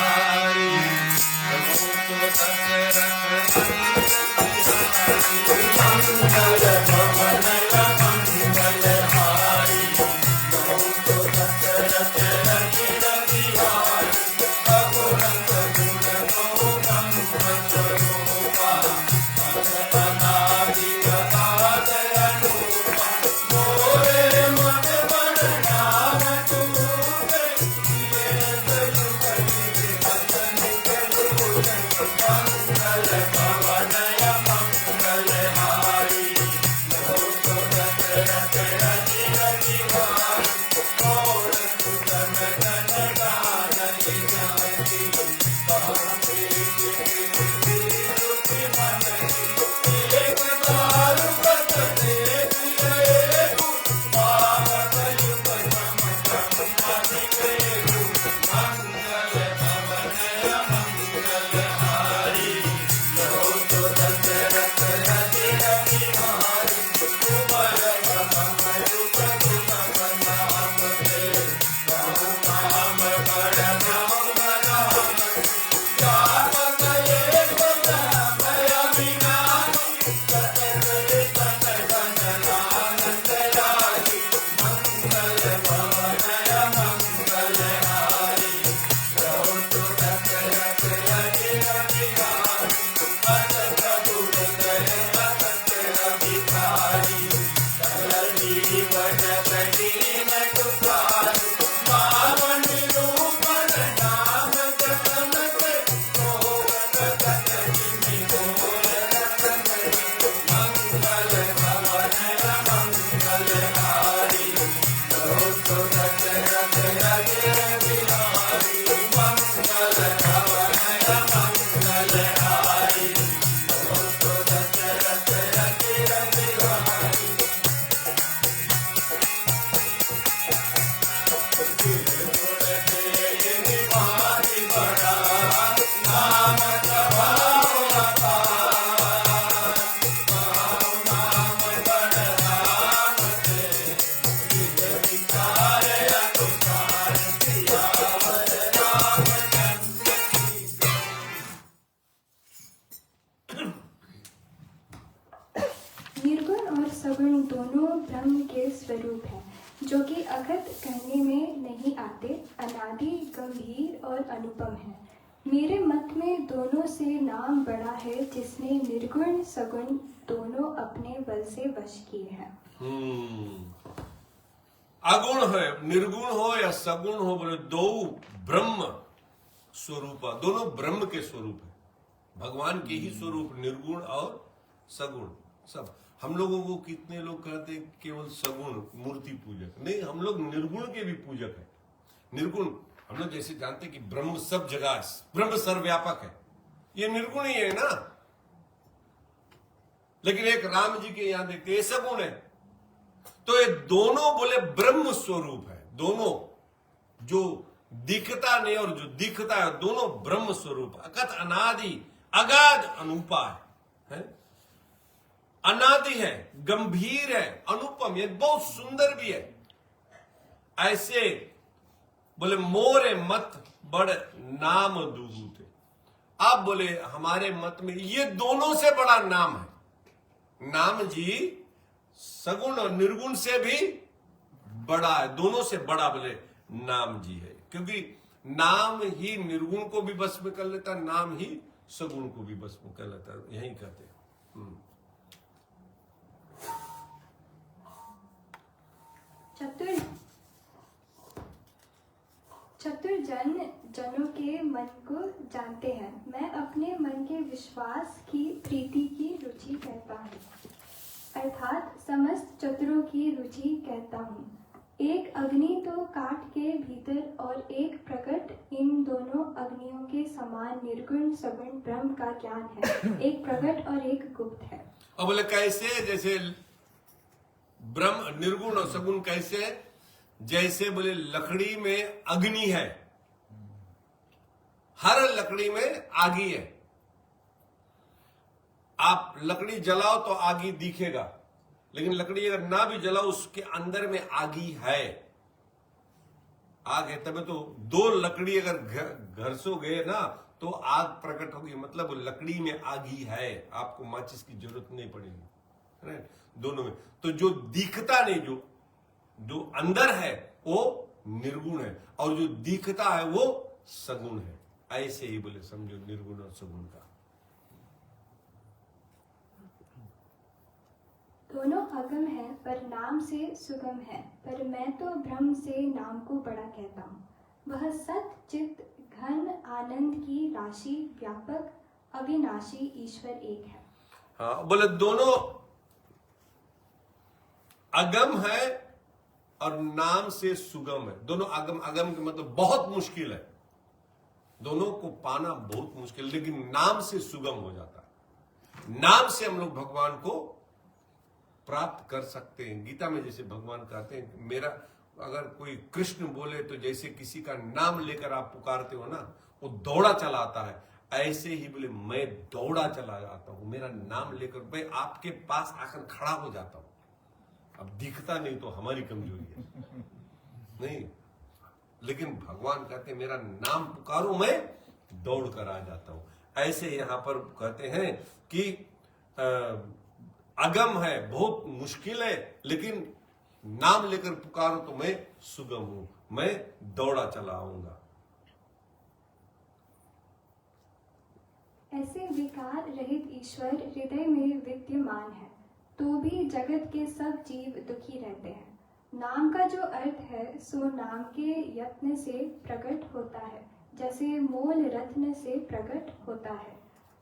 निर्गुण और सगुण दोनों ब्रह्म के स्वरूप हैं, जो कि अगत कहने में नहीं आते, अनादि, गंभीर और अनुपम हैं। मेरे मत में दोनों से नाम बड़ा है, जिसने निर्गुण सगुण दोनों अपने बल से वश किए हैं। अगुण है, निर्गुण हो या सगुण हो, बोले दो ब्रह्म स्वरूप, दोनों ब्रह्म के स्वरूप है, भगवान के ही स्वरूप, निर्गुण और सगुण। सब हम लोगों को कितने लोग कहते हैं केवल सगुण मूर्ति पूजक, नहीं, हम लोग निर्गुण के भी पूजक है। निर्गुण हम लोग जैसे जानते हैं कि ब्रह्म सब जगह है, ब्रह्म सर्वव्यापक है, ये निर्गुण ही है ना। लेकिन एक राम जी के यहां देखते ये सगुण है, तो ये दोनों बोले ब्रह्म स्वरूप है, दोनों जो दिखता नहीं और जो दिखता है दोनों ब्रह्म स्वरूप, अकथ अनादि अगाध अनुपा है, अनादि है, गंभीर है, अनुपम, ये बहुत सुंदर भी है। ऐसे बोले मोरे मत बड़ नाम दूगु थे। अब बोले हमारे मत में ये दोनों से बड़ा नाम है, नाम जी सगुण और निर्गुण से भी बड़ा है, दोनों से बड़ा बोले नाम जी है, क्योंकि नाम ही निर्गुण को भी बस में कर लेता, नाम ही सगुण को भी बस में कर लेता, यही कहते हैं। चतुर जनों के मन को जानते हैं। मैं अपने मन के विश्वास की प्रीति की रुचि कहता हूँ, अर्थात समस्त चतुरों की रुचि कहता हूँ। एक अग्नि तो काठ के भीतर और एक प्रकट, इन दोनों अग्नियों के समान निर्गुण सगुण ब्रह्म का ज्ञान है, एक प्रकट और एक गुप्त है। अब बोले कैसे, जैसे ब्रह्म निर्गुण और सगुण कैसे, जैसे बोले लकड़ी में अग्नि है, हर लकड़ी में आगी है, आप लकड़ी जलाओ तो आगी दिखेगा, लेकिन लकड़ी अगर ना भी जलाओ उसके अंदर में आगी है, आग है, तभी तो दो लकड़ी अगर घरसोगे ना तो आग प्रकट होगी, मतलब लकड़ी में आगी है, आपको माचिस की जरूरत नहीं पड़ेगी, दोनों में। तो जो दिखता नहीं, जो अंदर है वो निर्गुण है, और जो दिखता है वो सगुण है। ऐसे ही बोले समझो निर्गुण और सगुण का। दोनों अगम है पर नाम से सुगम है, पर मैं तो ब्रह्म से नाम को बड़ा कहता हूँ। वह सत चित घन आनंद की राशि, व्यापक अविनाशी ईश्वर एक है। हाँ, बोले दोनों अगम है और नाम से सुगम है। दोनों अगम, अगम का मतलब बहुत मुश्किल है, दोनों को पाना बहुत मुश्किल, लेकिन नाम से सुगम हो जाता है। नाम से हम लोग भगवान को प्राप्त कर सकते हैं। गीता में जैसे भगवान कहते हैं, मेरा अगर कोई कृष्ण बोले तो जैसे किसी का नाम लेकर आप पुकारते हो ना, वो दौड़ा चला आता है, ऐसे ही बोले मैं दौड़ा चला जाता हूं, मेरा नाम लेकर मैं आपके पास आकर खड़ा हो जाता हूं। अब दिखता नहीं तो हमारी कमजोरी है नहीं, लेकिन भगवान कहते हैं मेरा नाम पुकारो मैं दौड़ कर आ जाता हूं। ऐसे यहां पर कहते हैं कि अगम है, बहुत मुश्किल है, लेकिन नाम लेकर पुकारो तो मैं सुगम हूं, मैं दौड़ा चला आऊंगा। ऐसे विकार रहित ईश्वर हृदय में विद्यमान है, तो भी जगत के सब जीव दुखी रहते हैं। नाम का जो अर्थ है सो नाम के यत्न से प्रकट होता है, जैसे मोल रत्न से प्रकट होता है।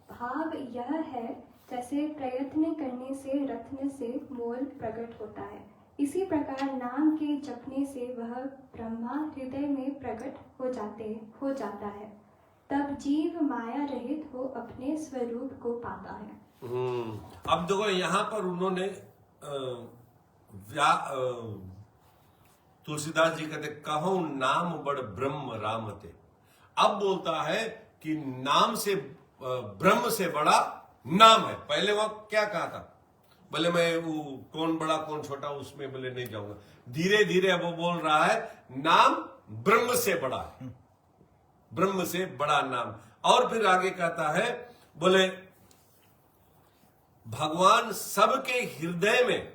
भाव यह है जैसे प्रयत्न करने से रत्न से मोल प्रकट होता है, इसी प्रकार नाम के जपने से वह ब्रह्मा हृदय में प्रकट हो जाता है। तब जीव माया रहित हो अपने स्वरूप को पाता है। अब देखो यहाँ पर उन्होंने तुलसीदास जी कहते कहो नाम बड़ ब्रह्म राम थे। अब बोलता है कि नाम से ब्रह्म से बड़ा नाम है। पहले वहां क्या कहा था, बोले मैं वो कौन बड़ा कौन छोटा उसमें बोले नहीं जाऊंगा। धीरे धीरे अब वो बोल रहा है नाम ब्रह्म से बड़ा है, ब्रह्म से बड़ा नाम। और फिर आगे कहता है बोले भगवान सबके हृदय में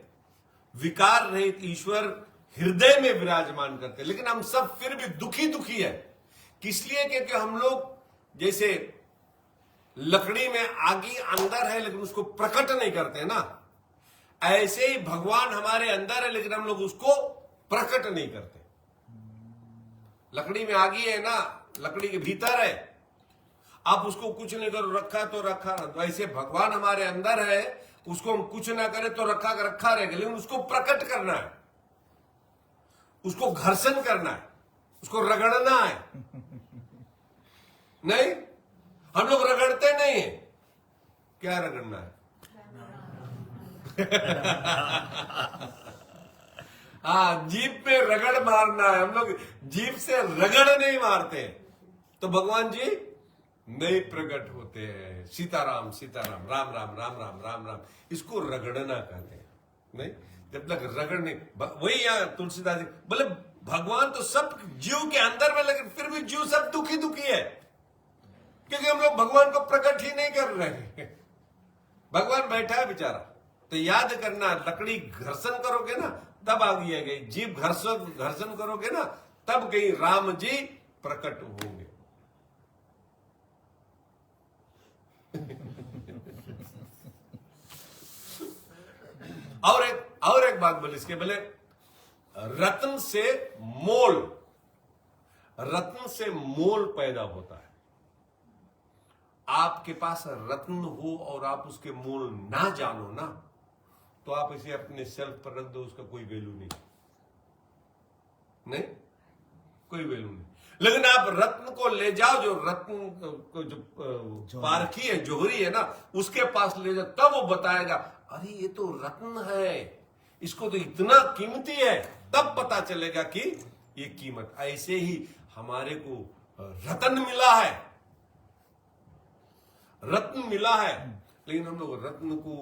विकार रहित ईश्वर हृदय में विराजमान करते हैं, लेकिन हम सब फिर भी दुखी दुखी है। किस लिए? क्योंकि हम लोग जैसे लकड़ी में आगी अंदर है लेकिन उसको प्रकट नहीं करते ना, ऐसे ही भगवान हमारे अंदर है लेकिन हम लोग उसको प्रकट नहीं करते। लकड़ी में आगी है ना, लकड़ी के भीतर है, आप उसको कुछ नहीं करो, रखा तो रखा। वैसे भगवान हमारे अंदर है, उसको हम कुछ ना करें तो रखा रहेगा, लेकिन उसको प्रकट करना है, उसको घर्षण करना है, उसको रगड़ना है। नहीं, हम लोग रगड़ते नहीं है। क्या रगड़ना है? हाँ, जीभ पे रगड़ मारना है। हम लोग जीभ से रगड़ नहीं मारते, तो भगवान जी नहीं प्रकट होते हैं। सीताराम सीताराम, राम राम राम राम राम राम, इसको रगड़ना कहते हैं। नहीं, जब तक रगड़ने, वही यहाँ तुलसीदास जी बोले भगवान तो सब जीव के अंदर में, लेकिन फिर भी जीव सब दुखी दुखी है, क्योंकि हम लोग भगवान को प्रकट ही नहीं कर रहे हैं। भगवान बैठा है बेचारा। तो याद करना, लकड़ी घर्षण करोगे ना तब आगे गई, जीव घर्षण करोगे ना तब गई राम जी प्रकट होंगे। और एक बात बोले इसके, बोले रत्न से मोल पैदा होता है। आपके पास रत्न हो और आप उसके मोल ना जानो ना, तो आप इसे अपने सेल्फ पर रख दो, उसका कोई वैल्यू नहीं, कोई वैल्यू नहीं। लेकिन आप रत्न को ले जाओ, जो रत्न जो पारखी है, जोहरी है ना, उसके पास ले जाओ, तब वो बताएगा अरे ये तो रत्न है, इसको तो इतना कीमती है, तब पता चलेगा कि ये कीमत। ऐसे ही हमारे को रत्न मिला है, लेकिन हम लोग रत्न को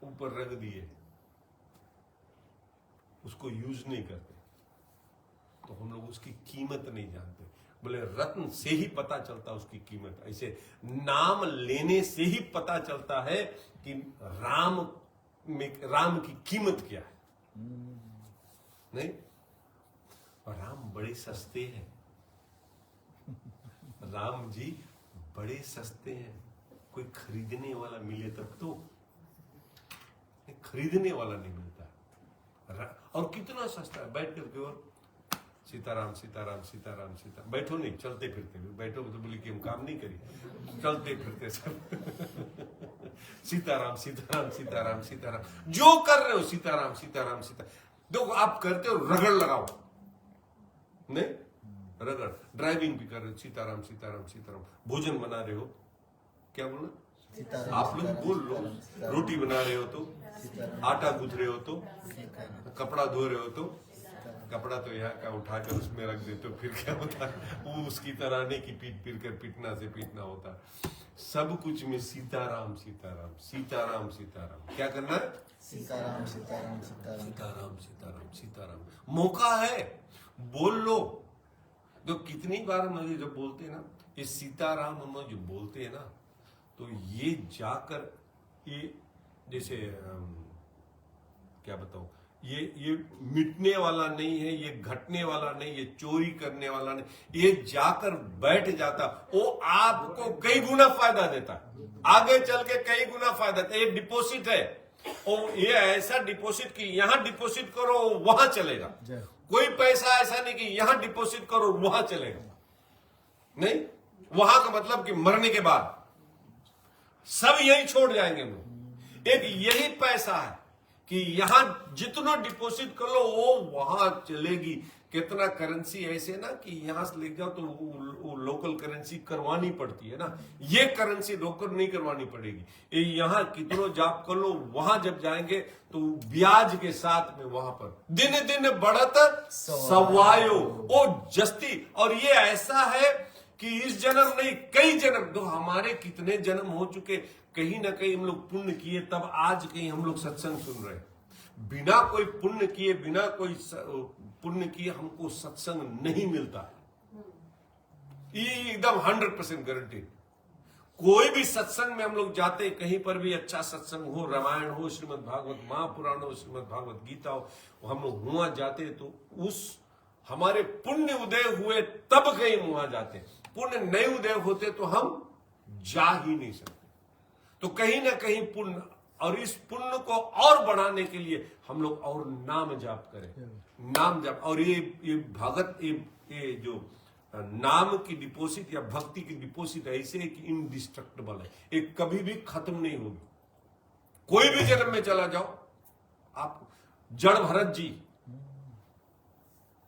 ऊपर रख दिए, उसको यूज नहीं करते, तो हम लोग उसकी कीमत नहीं जानते। बोले रत्न से ही पता चलता उसकी कीमत। ऐसे नाम लेने से ही पता चलता है कि राम की कीमत क्या है। नहीं, और राम बड़े सस्ते हैं, राम जी बड़े सस्ते हैं। कोई खरीदने वाला मिले तब तो, खरीदने वाला नहीं मिलता। और कितना सस्ता है, बैठ करके और सीताराम सीताराम सीताराम सीताराम, बैठो नहीं, चलते फिरते, बैठो तो बोले कि हम काम नहीं करिए, चलते फिरते सब सीताराम सीताराम सीताराम सीताराम, जो कर रहे हो सीताराम सीताराम सीताराम। देखो आप करते हो, रगड़ लगाओ, नहीं रगड़। ड्राइविंग भी कर रहे हो, सीताराम सीताराम सीताराम। भोजन बना रहे हो, क्या बोलना, सीताराम, आप लोग सीताराम, बोल लो। सीताराम, सीताराम, रोटी बना रहे हो तो, सीताराम, आटा गूंथ रहे हो तो, सीताराम, कपड़ा धो रहे हो तो, कपड़ा तो यहाँ का उठाकर उसमें रख देते हो, फिर क्या होता है? वो उसकी तरह नहीं कि पीट पीट कर पीटना से पीटना होता। सब कुछ में सीताराम सीताराम सीताराम सीताराम। क्या करना है? सीताराम, सीताराम, सीताराम, सीताराम सीताराम सीताराम। मौका है, बोल लो। तो कितनी बार हम लोग जब बोलते हैं ना ये सीताराम, हम लोग जो बोलते हैं ना, तो ये जाकर ये जैसे क्या बताऊं, ये मिटने वाला नहीं है, ये घटने वाला नहीं, ये चोरी करने वाला नहीं, ये जाकर बैठ जाता, वो आपको कई गुना फायदा देता है, आगे चल के कई गुना फायदा देता है। ये डिपॉजिट है, और ये ऐसा डिपॉजिट कि यहां डिपॉजिट करो वहां चलेगा। जय। कोई पैसा ऐसा नहीं कि यहां डिपॉजिट करो वहां चलेगा, नहीं। वहां का मतलब कि मरने के बाद सब यही छोड़ जाएंगे लोग। एक यही पैसा है कि यहां जितना डिपॉजिट कर लो वो वहां चलेगी। कितना करेंसी ऐसे ना कि यहां से ले जाओ तो वो लोकल करेंसी करवानी पड़ती है ना, ये करेंसी लोकल नहीं करवानी पड़ेगी। ये यहां कितना जॉब कर लो, वहां जब जाएंगे तो ब्याज के साथ में वहां पर दिन दिन बढ़त सवायो ओ जस्ती। और ये ऐसा है कि इस जन्म नहीं, कई जन्म, तो हमारे कितने जन्म हो चुके, कहीं ना कहीं हम लोग पुण्य किए, तब आज कहीं हम लोग सत्संग सुन रहे। बिना कोई पुण्य किए, बिना कोई पुण्य किए हमको सत्संग नहीं मिलता है। ये एकदम 100% गारंटी। कोई भी सत्संग में हम लोग जाते, कहीं पर भी अच्छा सत्संग हो, रामायण हो, श्रीमद् भागवत महापुराण हो, श्रीमद् भागवत गीता हो, हम लोग वहां जाते तो उस हमारे पुण्य उदय हुए तब कहीं वहां जाते। पुण्य नहीं उदय होते तो हम जा ही नहीं सकते। तो कहीं ना कहीं पुण्य, और इस पुण्य को और बढ़ाने के लिए हम लोग और नाम जाप करें, नाम जाप। और ये भगत, ये जो नाम की डिपॉजिट या भक्ति की डिपॉजिट ऐसे है कि इनडिस्ट्रक्टेबल है, ये कभी भी खत्म नहीं होगी। कोई भी जन्म में चला जाओ आप। जड़ भरत जी,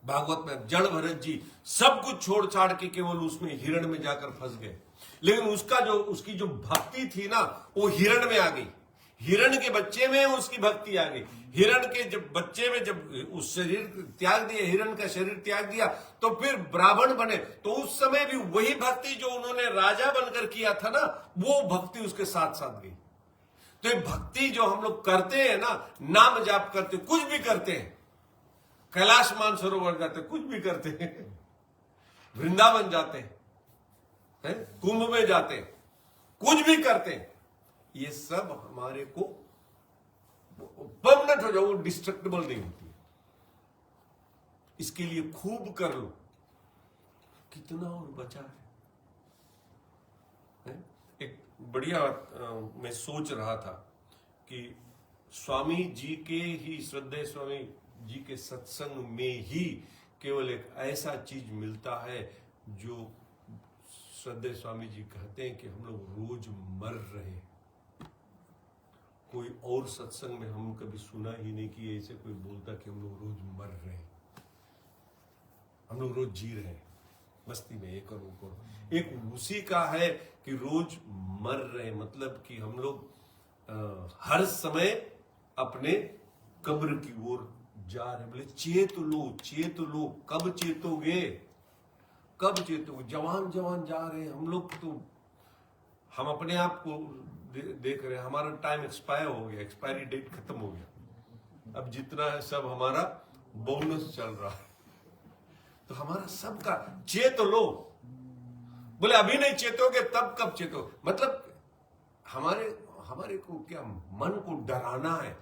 भागवत में जड़ भरत जी सब कुछ छोड़ छाड़ के केवल उसमें हिरण में जाकर फंस गए, लेकिन उसकी जो भक्ति थी ना वो हिरण में आ गई। हिरण के बच्चे में उसकी भक्ति आ गई। हिरण के जब बच्चे में जब उस शरीर त्याग दिया, हिरण का शरीर त्याग दिया, तो फिर ब्राह्मण बने। तो उस समय भी वही भक्ति जो उन्होंने राजा बनकर किया था ना, वो भक्ति उसके साथ साथ गई। तो ये भक्ति जो हम लोग करते हैं ना, नाम जाप करते, कुछ भी करते हैं, कैलाश मानसरोवर जाते, कुछ भी करते हैं, वृंदावन जाते हैं, कुंभ में जाते, कुछ भी करते हैं, ये सब हमारे को परमानेंट हो जाओ, डिस्ट्रक्टेबल नहीं होती है। इसके लिए खूब कर लो। कितना और बचा है? एक बढ़िया मैं सोच रहा था कि स्वामी जी के ही, श्रद्धेय स्वामी जी के सत्संग में ही केवल एक ऐसा चीज मिलता है जो श्रद्धेय स्वामी जी कहते हैं कि हम लोग रोज मर रहे हैं। कोई और सत्संग में हम कभी सुना ही नहीं कि ऐसे कोई बोलता कि हम लोग रोज मर रहे हैं, हम लोग रोज जी रहे हैं मस्ती में, एक और वो करो। एक उसी का है कि रोज मर रहे, मतलब कि हम लोग हर समय अपने कब्र की ओर जा रहे। बोले चेत लो, चेत लो, कब चेतोगे, कब चेतोगे? जवान जवान जा रहे हैं हम लोग। तो हम अपने आप को देख रहे हैं, हमारा टाइम एक्सपायर हो गया, एक्सपायरी डेट खत्म हो गया। अब जितना है सब हमारा बोनस चल रहा है। तो हमारा सबका चेत लो। बोले अभी नहीं चेतोगे तब कब चेतो? मतलब हमारे को क्या मन को डराना है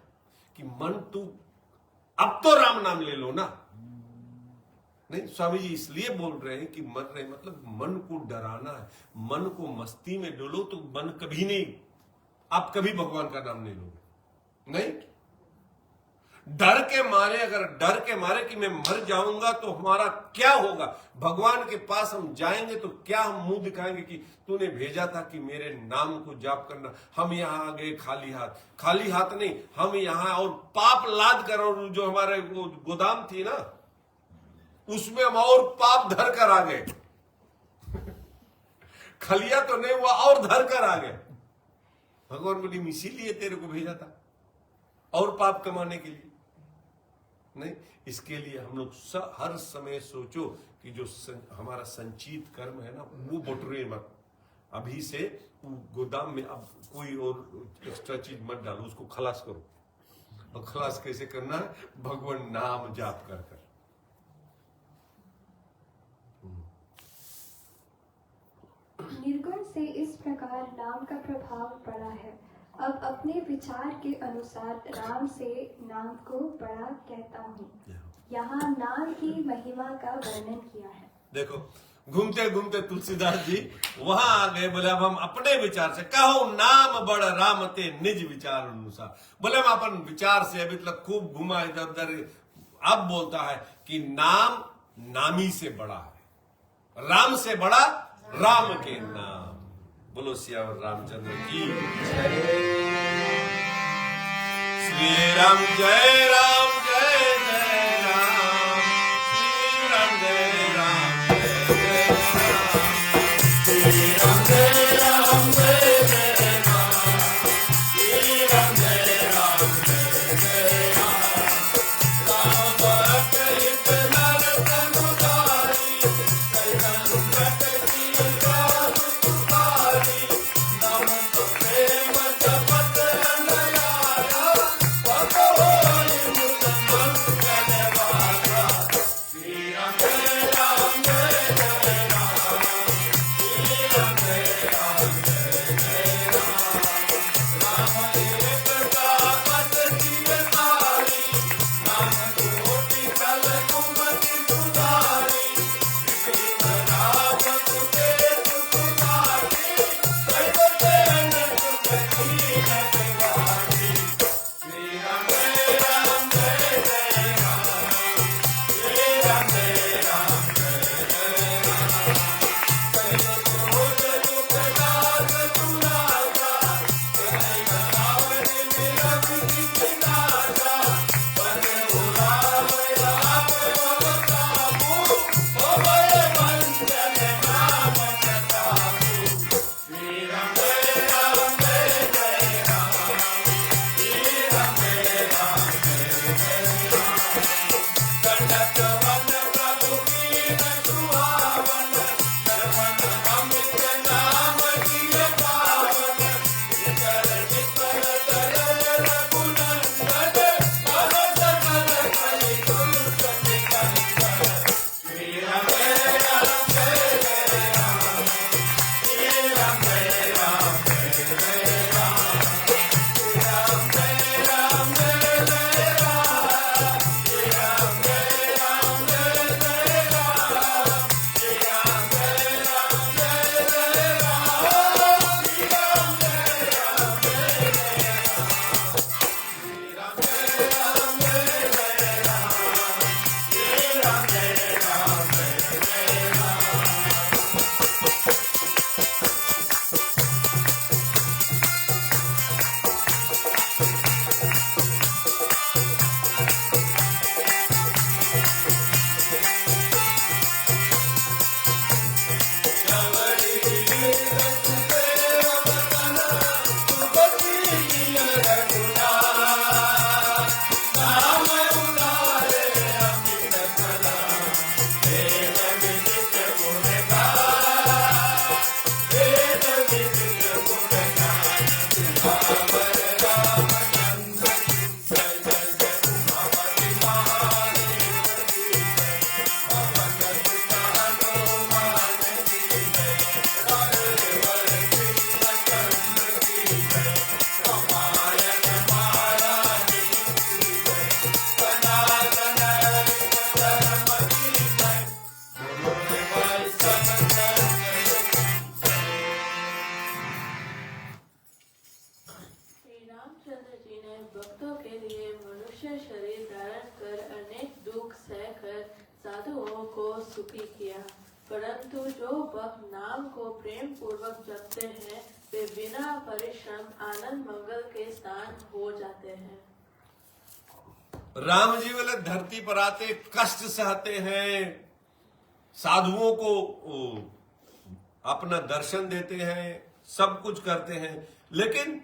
कि मन तू अब तो राम नाम ले लो ना। नहीं, स्वामी जी इसलिए बोल रहे हैं कि मर रहे, मतलब मन को डराना है। मन को मस्ती में डोलो तो मन कभी नहीं, आप कभी भगवान का नाम नहीं लोगे। नहीं, डर के मारे, अगर डर के मारे कि मैं मर जाऊंगा तो हमारा क्या होगा, भगवान के पास हम जाएंगे तो क्या हम मुंह दिखाएंगे कि तूने भेजा था कि मेरे नाम को जाप करना। हम यहां आ गए खाली हाथ, खाली हाथ नहीं, हम यहां और पाप लाद कर, और जो हमारे वो गोदाम थी ना उसमें हम और पाप धर कर आ गए। खलिया तो नहीं हुआ और धर कर आ गए। भगवान बोली इसीलिए तेरे को भेजा था, और पाप कमाने के लिए नहीं। इसके लिए हम लोग हर समय सोचो कि जो हमारा संचित कर्म है ना, वो बटोरे मत। अभी से गोदाम में अब कोई और एक्स्ट्रा चीज मत डालो, उसको खलास करो। और खलास कैसे करना है? भगवान नाम जाप कर कर। निर्गुण से इस प्रकार नाम का प्रभाव पड़ा है। अब अपने विचार के अनुसार राम से नाम को बड़ा कहता हूँ। यहाँ नाम की महिमा का वर्णन किया है। देखो घूमते घूमते तुलसीदास जी वहां आ गए। बोले अब हम अपने विचार से कहो नाम बड़ राम ते निज विचार अनुसार। बोले हम अपन विचार से अभी तक खूब घुमा इधर उधर, अब बोलता है कि नाम नामी से बड़ा है, राम से बड़ा राम के नाम। बोलो सियावर रामचंद्र की श्री राम जय राम जय जय राम, श्री राम जय राम जय जय राम, श्री राम जय राम जय जय राम, श्री राम जय राम जय जय राम। राम भक्त हित नर तनुधारी, संकट की काल तुखारी, नमः प्रेम जपत अनयारा, भगवान मुझ मंगल वाला। श्री राम जय राम जय जय राम, श्री राम जय राम जय जय राम। राम एक तापत जीवनारी, नाम कोटि कल कुमति सुधारी, विभिन्न राम तुझे सुनाती, कैसे नगवाती। श्री राम जय राम जय जय राम, श्री राम जय राम जय जय राम। कहीं क्रोध दुख दास दुरासा, कहीं रावण निरवधि विनाशा, बन उराव राम अवतापु, होवै वंदन नाम प्रतापु। श्री राम जय राम जय जय राम, श्री राम जय राम जय जय राम। कंटक वन प्रभु कीन सुहावन, नरवन अमित नाम जिय पावन। विचर विपर दय रघुनंदन, कह सकल कलि तुलसी कंदन। श्री राम जय राम जय जय राम, श्री राम जय राम जय जय राम, श्री राम जय राम जय जय राम, श्री राम जय राम जय जय राम, श्री राम जय राम जय जय राम, श्री राम जय राम जय जय राम, श्री राम जय राम जय जय राम, श्री राम जय राम जय जय राम। श्री रामचंद्र जी ने भक्तों के लिए मनुष्य शरीर धारण कर अनेक दुख सहकर साधुओं को सुखी किया, परंतु जो भक्त नाम को प्रेम पूर्वक जपते हैं वे बिना परिश्रम आनंद मंगल के स्थान हो जाते हैं। राम जी वाले धरती पर आते कष्ट सहते हैं, साधुओं को अपना दर्शन देते हैं, सब कुछ करते हैं, लेकिन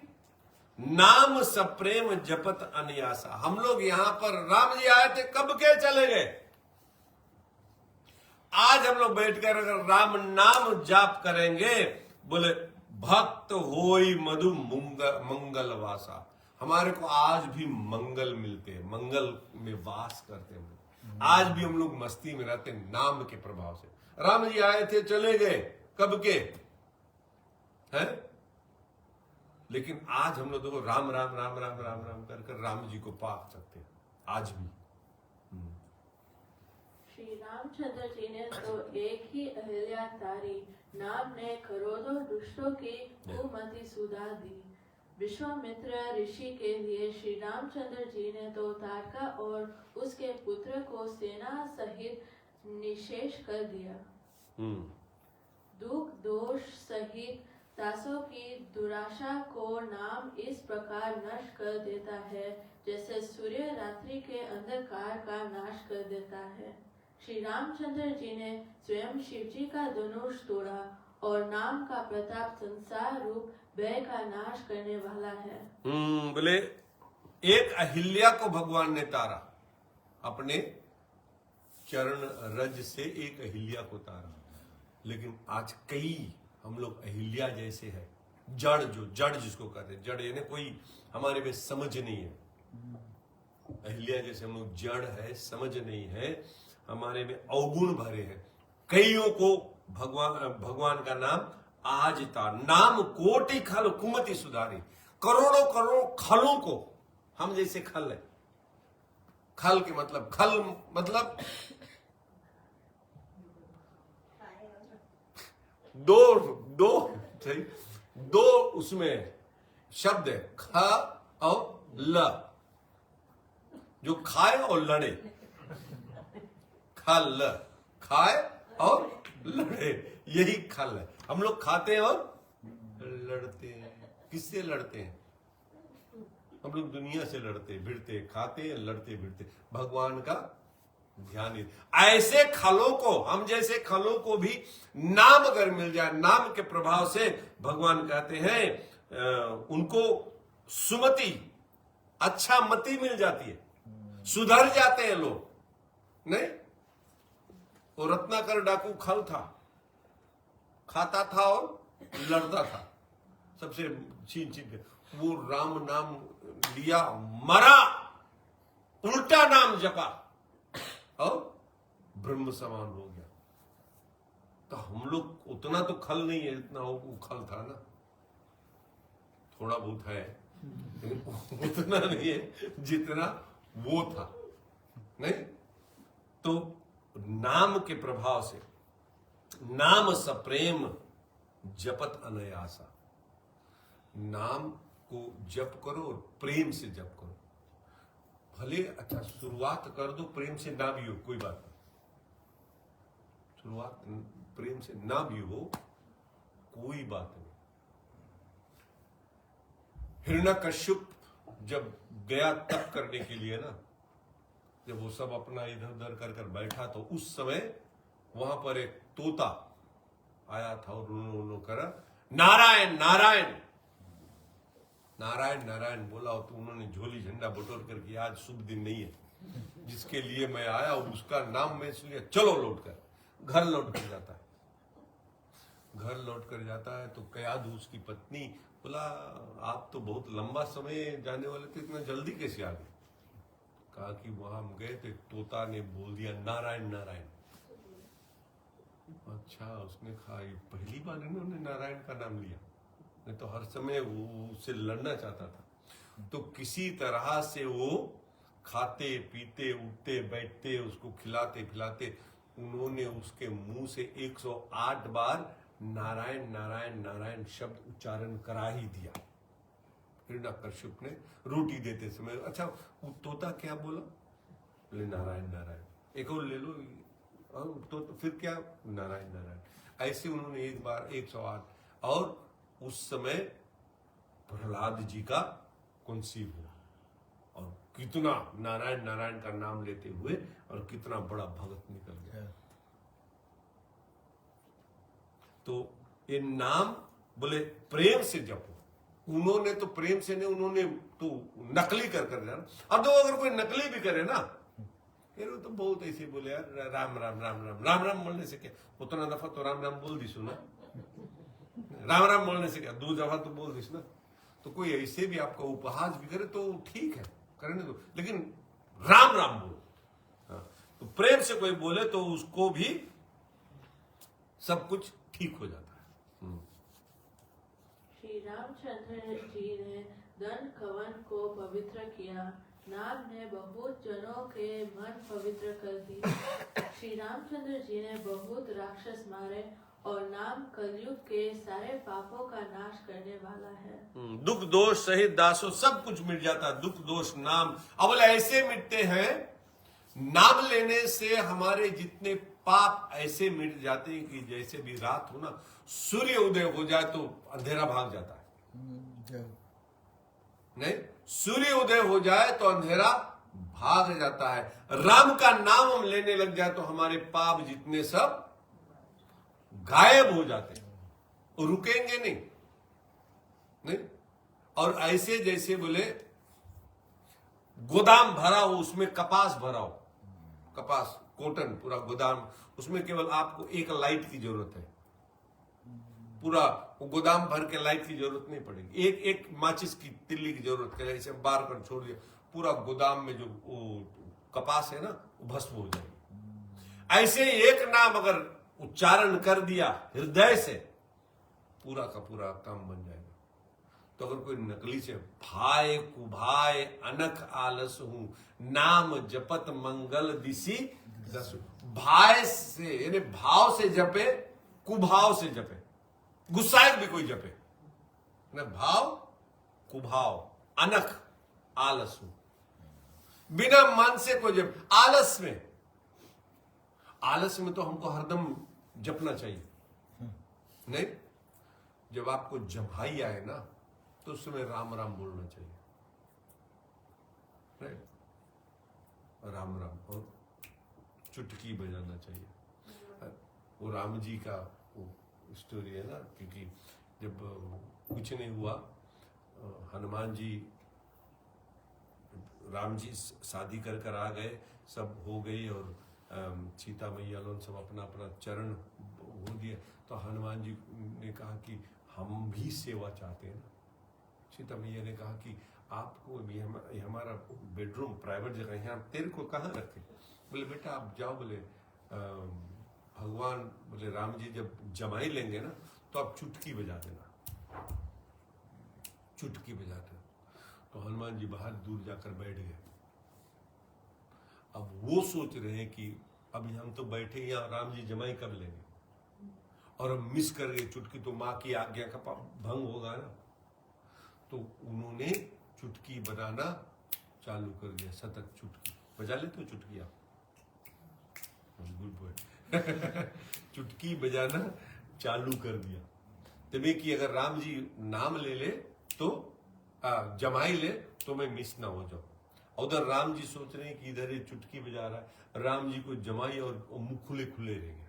नाम सप्रेम जपत अनयासा। हम लोग यहां पर राम जी आए थे, कब के चले गए। आज हम लोग बैठकर अगर राम नाम जाप करेंगे, बोले भक्त होई मधु मंगलवासा, हमारे को आज भी मंगल मिलते हैं, मंगल में वास करते हैं हम लोग। आज भी हम लोग मस्ती में रहते हैं नाम के प्रभाव से। राम जी आए थे, चले गए, कब के हैं, लेकिन आज हम लोग देखो राम राम राम राम राम राम कर कर राम जी को पा सकते हैं आज भी। श्री रामचंद्र जी ने तो एक ही अहिल्या तारी, नाम ने करोड़ों दुष्टों की कुमति सुधार दी। विश्वामित्र ऋषि के लिए श्री रामचंद्र जी ने तो तारका और उसके पुत्र को सेना सहित निशेष कर दिया। दुख दोष सहित दासों की दुराशा को नाम इस प्रकार नष्ट कर देता है, जैसे सूर्य रात्रि के अंधकार का नाश कर देता है। श्री रामचंद्र जी ने स्वयं शिव जी का धनुष तोड़ा और नाम का प्रताप संसार रूप भय का नाश करने वाला है। बोले एक अहिल्या को भगवान ने तारा, अपने चरण रज से एक अहिल्या को तारा। लेकिन आज कई हम लोग अहिल्या जैसे है, जड़, जो जड़ जिसको कहते हैं, जड़ यानी कोई हमारे में समझ नहीं है। अहिल्या जैसे हम लोग जड़ है, समझ नहीं है, हमारे में अवगुण भरे हैं। कईयों को भगवान का नाम आज था, नाम कोटि खल कुमति सुधारी, करोड़ों करोड़ों खलों को, हम जैसे खल है, खल के मतलब, खल मतलब दो उसमें शब्द है, ख और ल, जो खाए और लड़े, खल, खाए और लड़े, यही खल है। हम लोग खाते हैं और लड़ते हैं। किससे लड़ते हैं? हम लोग दुनिया से लड़ते भिड़ते, खाते लड़ते भिड़ते, भगवान का ध्यान नहीं। ऐसे खलों को, हम जैसे खलों को भी नाम अगर मिल जाए, नाम के प्रभाव से भगवान कहते हैं उनको सुमति, अच्छा मति मिल जाती है, सुधर जाते हैं लोग। नहीं, वो रत्नाकर डाकू खल था, खाता था और लड़ता था सबसे छीन छीन के। वो राम नाम लिया, मरा, उल्टा नाम जपा और ब्रह्म समान हो गया। तो हम लोग उतना तो खल नहीं है, इतना वो खल था ना, थोड़ा बहुत है, उतना नहीं है जितना वो था। नहीं तो नाम के प्रभाव से, नाम सप्रेम जपत अनयासा, नाम को जप करो और प्रेम से जप करो। भले अच्छा शुरुआत कर दो प्रेम से, ना भी हो कोई बात नहीं, शुरुआत प्रेम से ना भी हो कोई बात नहीं। हिरण्यकश्यप जब गया तप करने के लिए ना, जब वो सब अपना इधर उधर कर कर बैठा, तो उस समय वहां पर एक तोता आया था और उन्होंने करा नारायण नारायण नारायण नारायण बोला, तो उन्होंने झोली झंडा बटोर करके, आज शुभ दिन नहीं है जिसके लिए मैं आया उसका नाम मैं इसलिए, चलो लौट कर घर लौट कर जाता है। घर लौट कर जाता है तो कयाधु उसकी पत्नी बोला, आप तो बहुत लंबा समय जाने वाले थे, इतना जल्दी कैसे आ गए? कहा कि वहां हम गए थे, तोता ने बोल दिया नारायण नारायण। अच्छा, उसने कहा ये पहली बार इन्होंने नारायण का नाम लिया, नहीं तो हर समय वो उससे लड़ना चाहता था। तो किसी तरह से वो खाते पीते उठते बैठते, उसको खिलाते पिलाते, उन्होंने उसके मुंह से 108 बार नारायण नारायण नारायण शब्द उच्चारण करा ही दिया। हिरण्यकश्यप ने रोटी देते समय, अच्छा वो तोता क्या बोला? बोले नारायण नारायण। एक और ले लो, तो फिर क्या? नारायण नारायण। ऐसे उन्होंने एक बार 108, और उस समय प्रहलाद जी का कंसीव हुआ, और कितना नारायण नारायण का नाम लेते हुए, और कितना बड़ा भगत निकल गया। तो ये नाम बोले प्रेम से जपो, उन्होंने तो प्रेम से नहीं, उन्होंने तो नकली कर जाना। अब तो अगर कोई नकली भी करे ना, फिर वो तो बहुत ऐसे बोले यार राम राम राम राम राम राम बोलने से क्या, उतना दफा तो राम राम बोल दी सुना, राम राम बोलने से क्या, 2 दफा तो बोल दी ना। तो कोई ऐसे भी आपका उपहास भी करे तो ठीक है, करने दो, लेकिन राम राम बोलो। हाँ, तो प्रेम से कोई बोले तो उसको भी सब कुछ ठीक हो जाता है। श्री रामचंद्र जी ने दंड कवन को पवित्र किया, नाम ने बहुत जनों के मन पवित्र कर दी। श्री रामचंद्र जी ने बहुत राक्षस मारे और नाम कलयुग के सारे पापों का नाश करने वाला है। दुख दोष सहित दासों सब कुछ मिट जाता है, दुख दोष नाम अब ऐसे मिटते हैं, नाम लेने से हमारे जितने पाप ऐसे मिट जाते हैं कि जैसे भी रात हो ना, सूर्य उदय हो जाए तो अंधेरा भाग जाता है। नहीं, सूर्य उदय हो जाए तो अंधेरा भाग जाता है। राम का नाम हम लेने लग जाए तो हमारे पाप जितने सब गायब हो जाते हैं, और रुकेंगे नहीं। नहीं, और ऐसे जैसे बोले गोदाम भरा हो, उसमें कपास भरा हो, कपास कॉटन पूरा गोदाम, उसमें केवल आपको एक लाइट की जरूरत है, पूरा वो गोदाम भर के लाइट की जरूरत नहीं पड़ेगी, एक एक माचिस की तिल्ली की जरूरत है, ऐसे बार कर छोड़ दिया, पूरा गोदाम में जो वो कपास है ना वो भस्म हो जाएगी। ऐसे एक नाम अगर उच्चारण कर दिया हृदय से, पूरा का पूरा काम बन जाएगा। तो अगर कोई नकली से भाई कुभाय अनख आलस हूं, नाम जपत मंगल दिसी दसु, भाई से यानी भाव से जपे, कुभाव से जपे, गुस्साए भी कोई जपे न, भाव कुभाव अनख आलस हूं, बिना मन से कोई जप। आलस में तो हमको हरदम जपना चाहिए, नहीं, जब आपको जमाई आए ना तो उसमें राम राम बोलना चाहिए, नहीं, राम राम, और चुटकी बजाना चाहिए। वो राम जी का वो स्टोरी है ना, क्योंकि जब कुछ नहीं हुआ, हनुमान जी, राम जी शादी कर कर आ गए, सब हो गई, और सीता मैया लोग सब अपना अपना चरण हो दिया, तो हनुमान जी ने कहा कि हम भी सेवा चाहते हैं ना। सीता मैया ने कहा कि आपको भी हमारा बेडरूम प्राइवेट जगह, यहाँ तेरे को कहाँ रखे? बोले बेटा आप जाओ, बोले भगवान, बोले राम जी जब जमाई लेंगे ना तो आप चुटकी बजा देना, चुटकी बजा देना। तो हनुमान जी बाहर दूर जाकर बैठ गए। अब वो सोच रहे हैं कि अभी हम तो बैठे यहाँ, राम जी जमाई कब लेंगे, और हम मिस कर गए चुटकी, तो माँ की आज्ञा का भंग होगा ना। तो उन्होंने चुटकी बनाना चालू कर दिया, सतत चुटकी बजा लेते हो चुटकी आप? Good boy. चुटकी बजाना चालू कर दिया, तभी कि अगर राम जी नाम ले ले तो जमाई ले तो मैं मिस ना हो जाऊं। उधर राम जी सोच रहे हैं कि इधर ये चुटकी बजा रहा है, राम जी को जमाई और मुंह खुले खुले रह गए।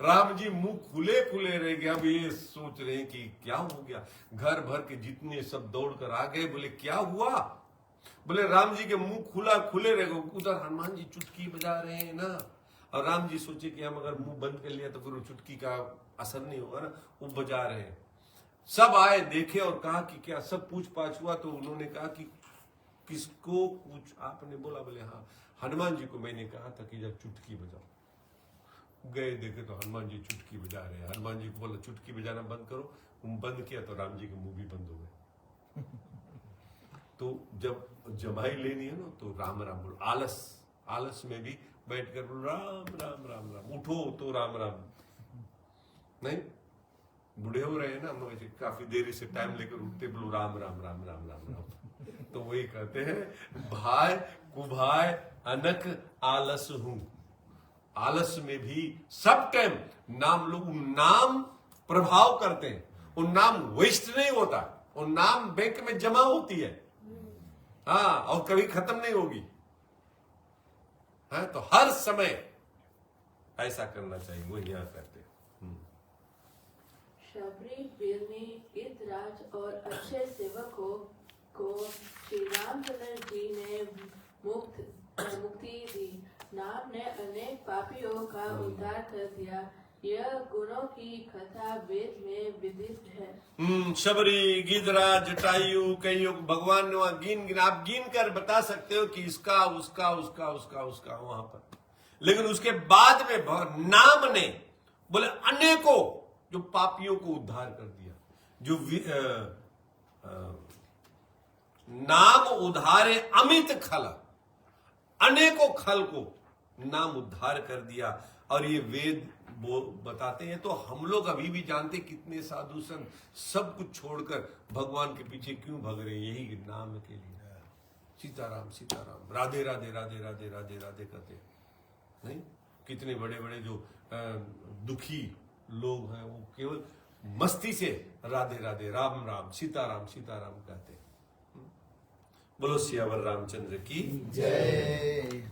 राम जी मुंह खुले खुले रह गए। अब ये सोच रहे हैं कि क्या हो गया, घर भर के जितने सब दौड़ कर आ गए, बोले क्या हुआ? बोले राम जी के मुंह खुला खुले रह गए। उधर हनुमान जी चुटकी बजा रहे हैं ना, और राम जी सोचे कि हम अगर मुंह बंद कर लिया तो फिर वो चुटकी का असर नहीं होगा ना, वो बजा रहे हैं। सब आए देखे और कहा कि क्या, सब पूछ पाछ हुआ तो उन्होंने कहा कि किसको पूछ, आपने बोला? बोले हाँ हनुमान जी को मैंने कहा था कि जब चुटकी बजाओ। गए देखे तो हनुमान जी चुटकी बजा रहे हैं। हनुमान जी को बोला चुटकी बजाना बंद करो, बंद किया तो राम जी के मुंह भी बंद हो गए। तो जब जमाई लेनी है ना तो राम राम बोलो, आलस में भी बैठ कर बोलो राम राम राम राम, उठो तो राम राम। नहीं, बूढ़े हो रहे हैं ना हम लोग, काफी देरी से टाइम लेकर उठते, बोलो राम राम राम राम राम राम। तो वही कहते हैं भाई कुभाय अनक आलस हूं। आलस में भी सब टाइम नाम, लोग नाम प्रभाव करते हैं, वो नाम वेस्ट नहीं होता, वो नाम बैंक में जमा होती है, हाँ, और कभी खत्म नहीं होगी। हाँ, तो हर समय ऐसा करना चाहिए, वो यहाँ करते हैं। शबरी बिरनी इतराज और अच्छे सेवकों को श्री रामचंद्र जी ने मुक्ति दी। नाम ने अनेक पापियों का उद्धार कर दिया। यह गुणों की कथा वेद में विदित है। शबरी, गिदरा, जटायु, कई भगवान ने वहां गिन आप गिन कर बता सकते हो कि इसका उसका उसका उसका उसका वहां पर। लेकिन उसके बाद में नाम ने बोले अनेकों जो पापियों को उद्धार कर दिया। जो नाम उद्धारे अमित खल, अनेकों खल को नाम उद्धार कर दिया। और ये वेद बताते हैं। तो हम लोग अभी भी जानते कितने साधु संत सब कुछ छोड़कर भगवान के पीछे क्यों भग रहे हैं, यही नाम के लिए। सीताराम सीताराम, राधे राधे राधे राधे राधे राधे कहते नहीं। कितने बड़े बड़े जो दुखी लोग हैं वो केवल मस्ती से राधे राधे राम राम सीताराम सीताराम कहते। बोलो सियावर रामचंद्र की जय।